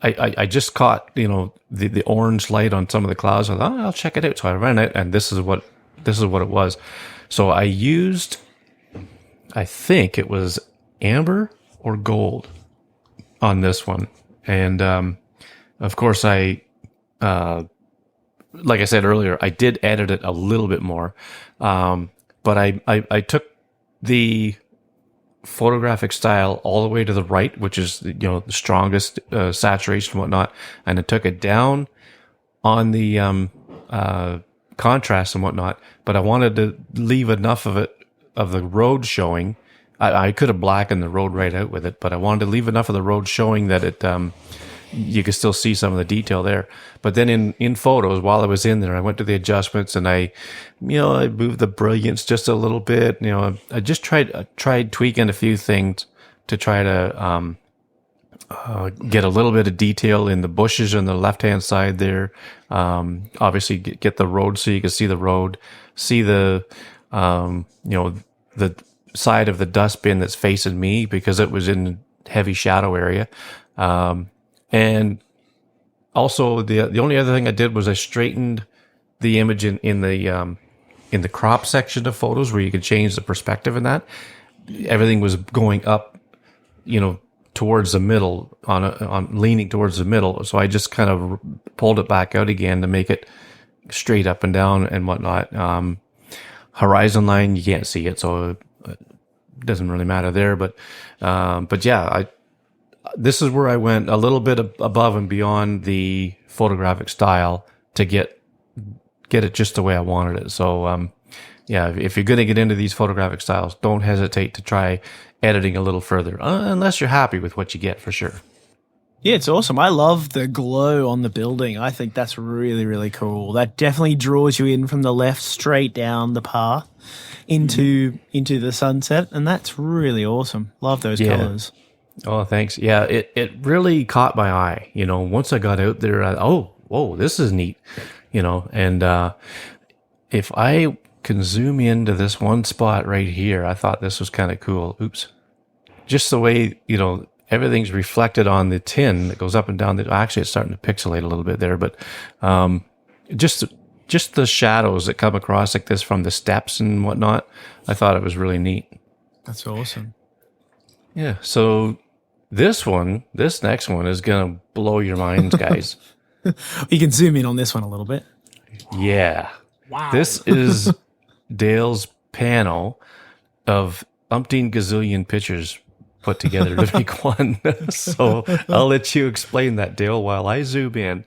I just caught, the orange light on some of the clouds. I thought, I'll check it out. So I ran out, and this is what it was. So I used, I think it was amber or gold on this one. And, of course like I said earlier, I did edit it a little bit more. But I took the photographic style all the way to the right, which is, the strongest saturation and whatnot. And I took it down on the contrast and whatnot, but I wanted to leave enough of the road showing. I could have blackened the road right out with it, but I wanted to leave enough of the road showing that it you could still see some of the detail there. But then in photos, while I was in there, I went to the adjustments and I moved the brilliance just a little bit. I just tried tweaking a few things to try to get a little bit of detail in the bushes on the left-hand side there. Obviously get the road so you can see the road, see the the side of the dustbin that's facing me because it was in heavy shadow area. And also the only other thing I did was I straightened the image in the crop section of photos where you can change the perspective in that. Everything was going up, towards the middle on leaning towards the middle. So I just kind of pulled it back out again to make it straight up and down and whatnot. Horizon line, you can't see it, so it doesn't really matter there. But yeah, this is where I went a little bit above and beyond the photographic style to get it just the way I wanted it. So, yeah, if you're going to get into these photographic styles, don't hesitate to try editing a little further, unless you're happy with what you get, for sure. Yeah, it's awesome. I love the glow on the building. I think that's really, really cool. That definitely draws you in from the left straight down the path into the sunset, and that's really awesome. Love those colors. Oh, thanks. Yeah, it really caught my eye. Once I got out there, whoa, this is neat. And if I can zoom into this one spot right here, I thought this was kind of cool. Oops. just the way, everything's reflected on the tin that goes up and down. Actually, it's starting to pixelate a little bit there, but just the shadows that come across like this from the steps and whatnot, I thought it was really neat. That's awesome. Yeah. So this next one is going to blow your minds, guys. You can zoom in on this one a little bit. Yeah. Wow. This is Dale's panel of umpteen gazillion pictures put together to make one. So I'll let you explain that, Dale, while I zoom in.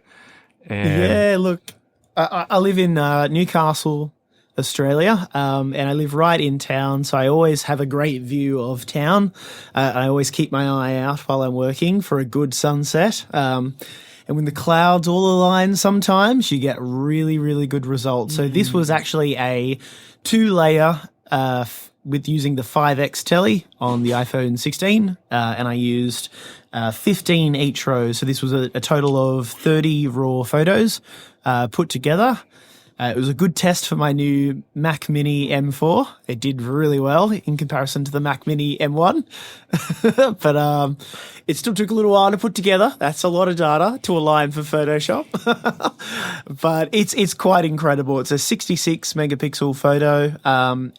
Yeah, look, I live in Newcastle, Australia, and I live right in town, so I always have a great view of town. I always keep my eye out while I'm working for a good sunset. And when the clouds all align sometimes, you get really, really good results. So this was actually a 2-layer with using the 5X telly on the iPhone 16, and I used 15 each row. So this was a total of 30 raw photos put together. It was a good test for my new Mac Mini M4. It did really well in comparison to the Mac Mini M1. But it still took a little while to put together. That's a lot of data to align for Photoshop. But it's quite incredible. It's a 66 megapixel photo,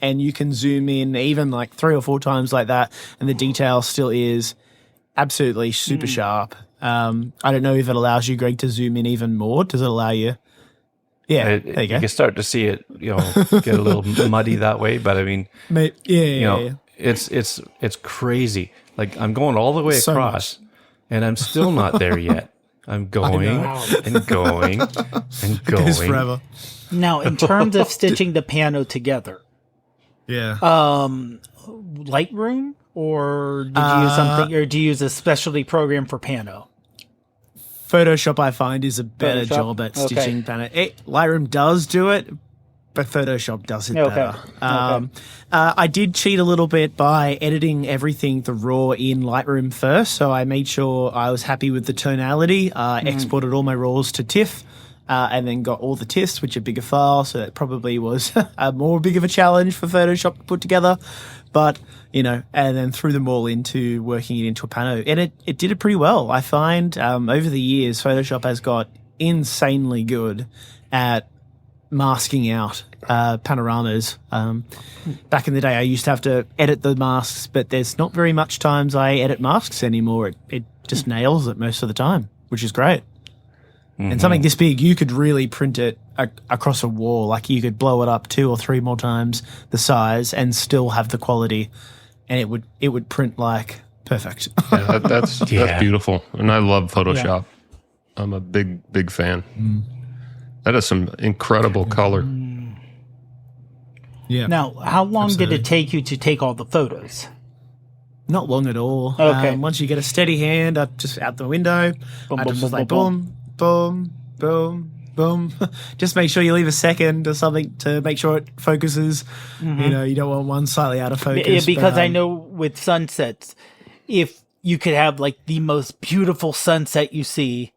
and you can zoom in even like 3 or 4 times like that, and the detail still is absolutely super sharp. I don't know if it allows you, Greg, to zoom in even more. Does it allow you? Yeah, there you go. You can start to see it, get a little muddy that way. But I mean, it's crazy. Like I'm going all the way so across, and I'm still not there yet. I'm going and going and going. It goes forever. Now, in terms of stitching the piano together, Lightroom, or did you use something, or do you use a specialty program for piano? Photoshop, I find, is a better job at stitching piano. Lightroom does do it, but Photoshop does it better. I did cheat a little bit by editing everything, the raw, in Lightroom first, so I made sure I was happy with the tonality. Exported all my raws to TIFF, and then got all the TIFFs, which are bigger files, so it probably was a more big of a challenge for Photoshop to put together. But, and then threw them all into working it into a pano. And it did it pretty well. I find over the years, Photoshop has got insanely good at masking out panoramas. Back in the day, I used to have to edit the masks, but there's not very much times I edit masks anymore. It just nails it most of the time, which is great. And something this big, you could really print it across a wall. Like you could blow it up 2 or 3 more times the size and still have the quality, and it would print like perfect. Yeah, that's beautiful, and I love Photoshop. Yeah. I'm a big fan. That is some incredible color. Yeah. Now, how long did it take you to take all the photos? Not long at all. Okay. Once you get a steady hand, I just out the window. Boom, I boom, just boom, like boom, boom, boom, boom, boom. Just make sure you leave a second or something to make sure it focuses. You don't want one slightly out of focus. Yeah, because I know with sunsets, if you could have like the most beautiful sunset you see,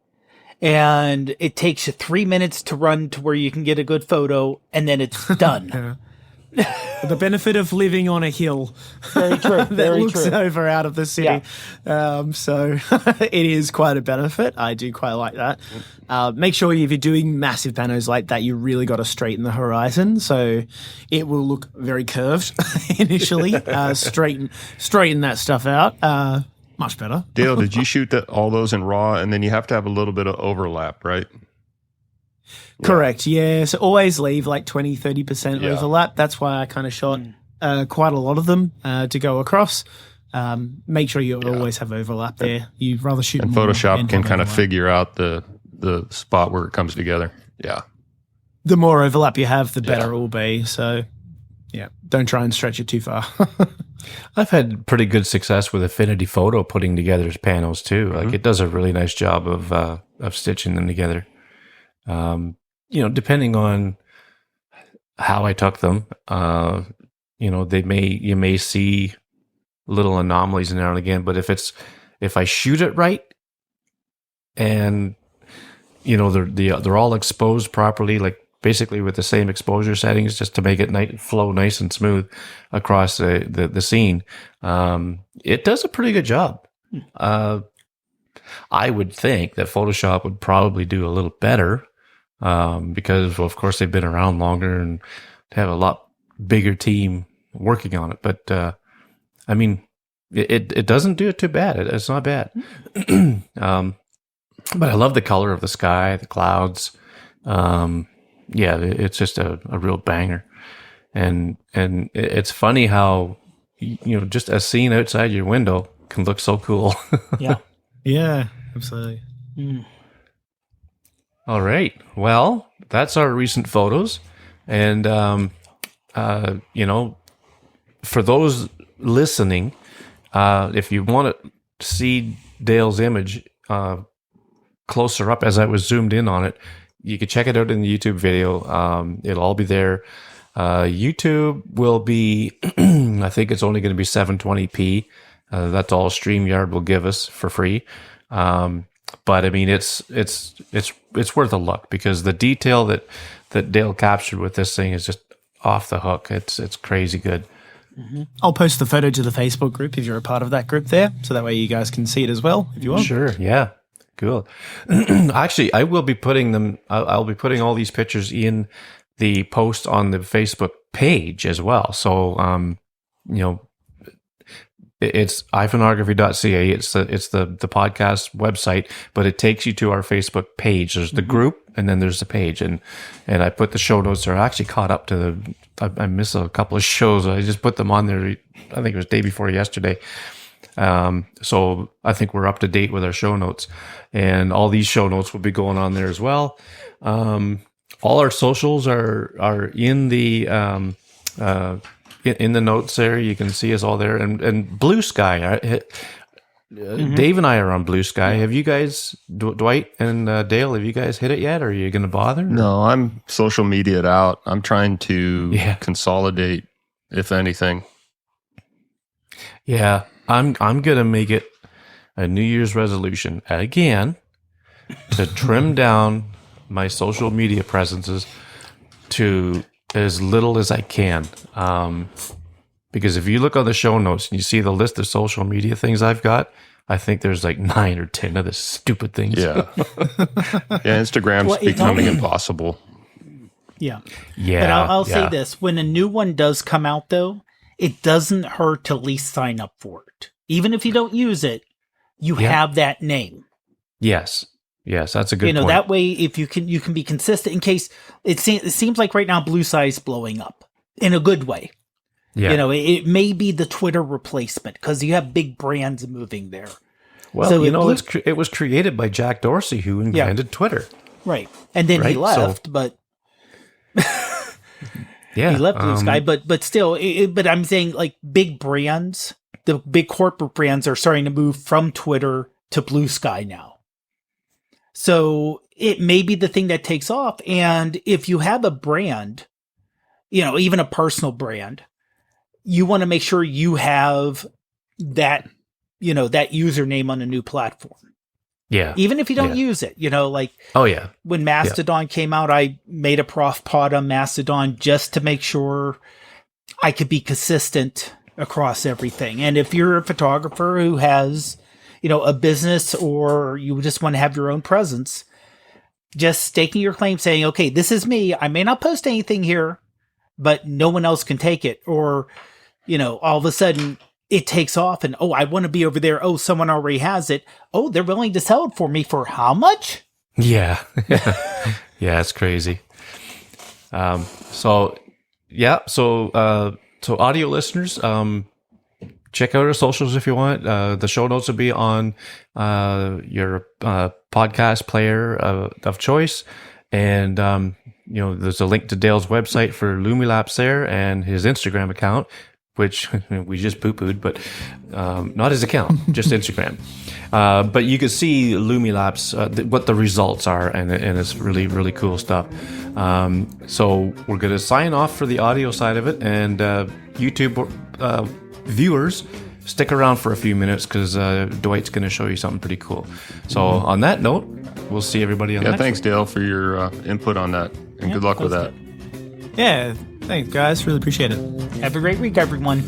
and it takes you 3 minutes to run to where you can get a good photo, and then it's done. The benefit of living on a hill Very true. that looks over out of the city. Yeah. So it is quite a benefit. I do quite like that. Make sure if you're doing massive panos like that, you really got to straighten the horizon. So it will look very curved initially. Straighten that stuff out. Much better. Dale, did you shoot all those in RAW, and then you have to have a little bit of overlap, right? Correct, yeah. So always leave like 20, 30% overlap. That's why I kind of shot quite a lot of them to go across. Make sure you always have overlap there. You'd rather shoot and more. Photoshop can kind of figure out the spot where it comes together. Yeah. The more overlap you have, the better it will be. So, don't try and stretch it too far. I've had pretty good success with Affinity Photo putting together its panels too. Like it does a really nice job of stitching them together. Depending on how I took them, you may see little anomalies now and again, but if I shoot it right and they're all exposed properly, like basically with the same exposure settings, just to make it flow nice and smooth across the scene. It does a pretty good job. I would think that Photoshop would probably do a little better, because, well, of course, they've been around longer and have a lot bigger team working on it. But I mean, it doesn't do it too bad. It's not bad. But I love the color of the sky, the clouds. Yeah, it's just a real banger. And it's funny how, just a scene outside your window can look so cool. Yeah. Yeah, absolutely. All right. Well, that's our recent photos. And, for those listening, if you want to see Dale's image closer up as I was zoomed in on it, you can check it out in the YouTube video. It'll all be there. YouTube will be, I think it's only going to be 720p. That's all StreamYard will give us for free. But I mean, it's worth a look, because the detail that Dale captured with this thing is just off the hook. It's crazy good. Mm-hmm. I'll post the photo to the Facebook group if you're a part of that group there, so that way you guys can see it as well if you want. Sure, yeah, cool. Actually, I will be putting them. I'll be putting all these pictures in the post on the Facebook page as well. So, it's iPhoneography.ca. It's the podcast website, but it takes you to our Facebook page. There's the group, and then there's the page, and I put the show notes there. I actually caught up to I missed a couple of shows. I just put them on there. I think it was day before yesterday. So I think we're up to date with our show notes, and all these show notes will be going on there as well. All our socials are in the in the notes there. You can see us all there, and Blue Sky. Dave and I are on Blue Sky. Have you guys, Dwight and Dale, have you guys hit it yet? Or are you going to bother? No, I'm social media'd out. I'm trying to consolidate, if anything. Yeah, I'm going to make it a New Year's resolution again to trim down my social media presences to as little as I can. Because if you look on the show notes and you see the list of social media things I've got, I think there's like 9 or 10 of the stupid things. Yeah. Instagram's becoming impossible. Yeah. Yeah. But I'll say this. When a new one does come out, though, it doesn't hurt to at least sign up for it. Even if you don't use it, you have that name. Yes. Yes, that's a good point. That way, if you can be consistent, in case it seems like right now Blue Sky is blowing up in a good way. Yeah. It may be the Twitter replacement because you have big brands moving there. Well, so it was created by Jack Dorsey, who invented Twitter. Right. And then he left, but he left Blue Sky, but still, but I'm saying like big brands, the big corporate brands are starting to move from Twitter to Blue Sky now. So it may be the thing that takes off. And if you have a brand, even a personal brand, you want to make sure you have that, that username on a new platform. Yeah. Even if you don't use it, when Mastodon came out, I made a prof pod on Mastodon just to make sure I could be consistent across everything. And if you're a photographer who has, a business, or you just want to have your own presence, just staking your claim saying, okay, this is me. I may not post anything here, but no one else can take it. Or, all of a sudden it takes off and, I want to be over there. Oh, someone already has it. Oh, they're willing to sell it for me for how much? Yeah. Yeah, it's crazy. So audio listeners, check out our socials if you want. The show notes will be on your podcast player of choice. And, there's a link to Dale's website for LUMILAPSE there, and his Instagram account, which we just poo-pooed, but not his account, just Instagram. But you can see LUMILAPSE, what the results are, and it's really, really cool stuff. So we're going to sign off for the audio side of it, and YouTube viewers, stick around for a few minutes because Dwight's going to show you something pretty cool. So on that note, we'll see everybody on the next thanks, one. Dale, for your input on that, and good luck with that. Yeah, thanks, guys. Really appreciate it. Have a great week, everyone.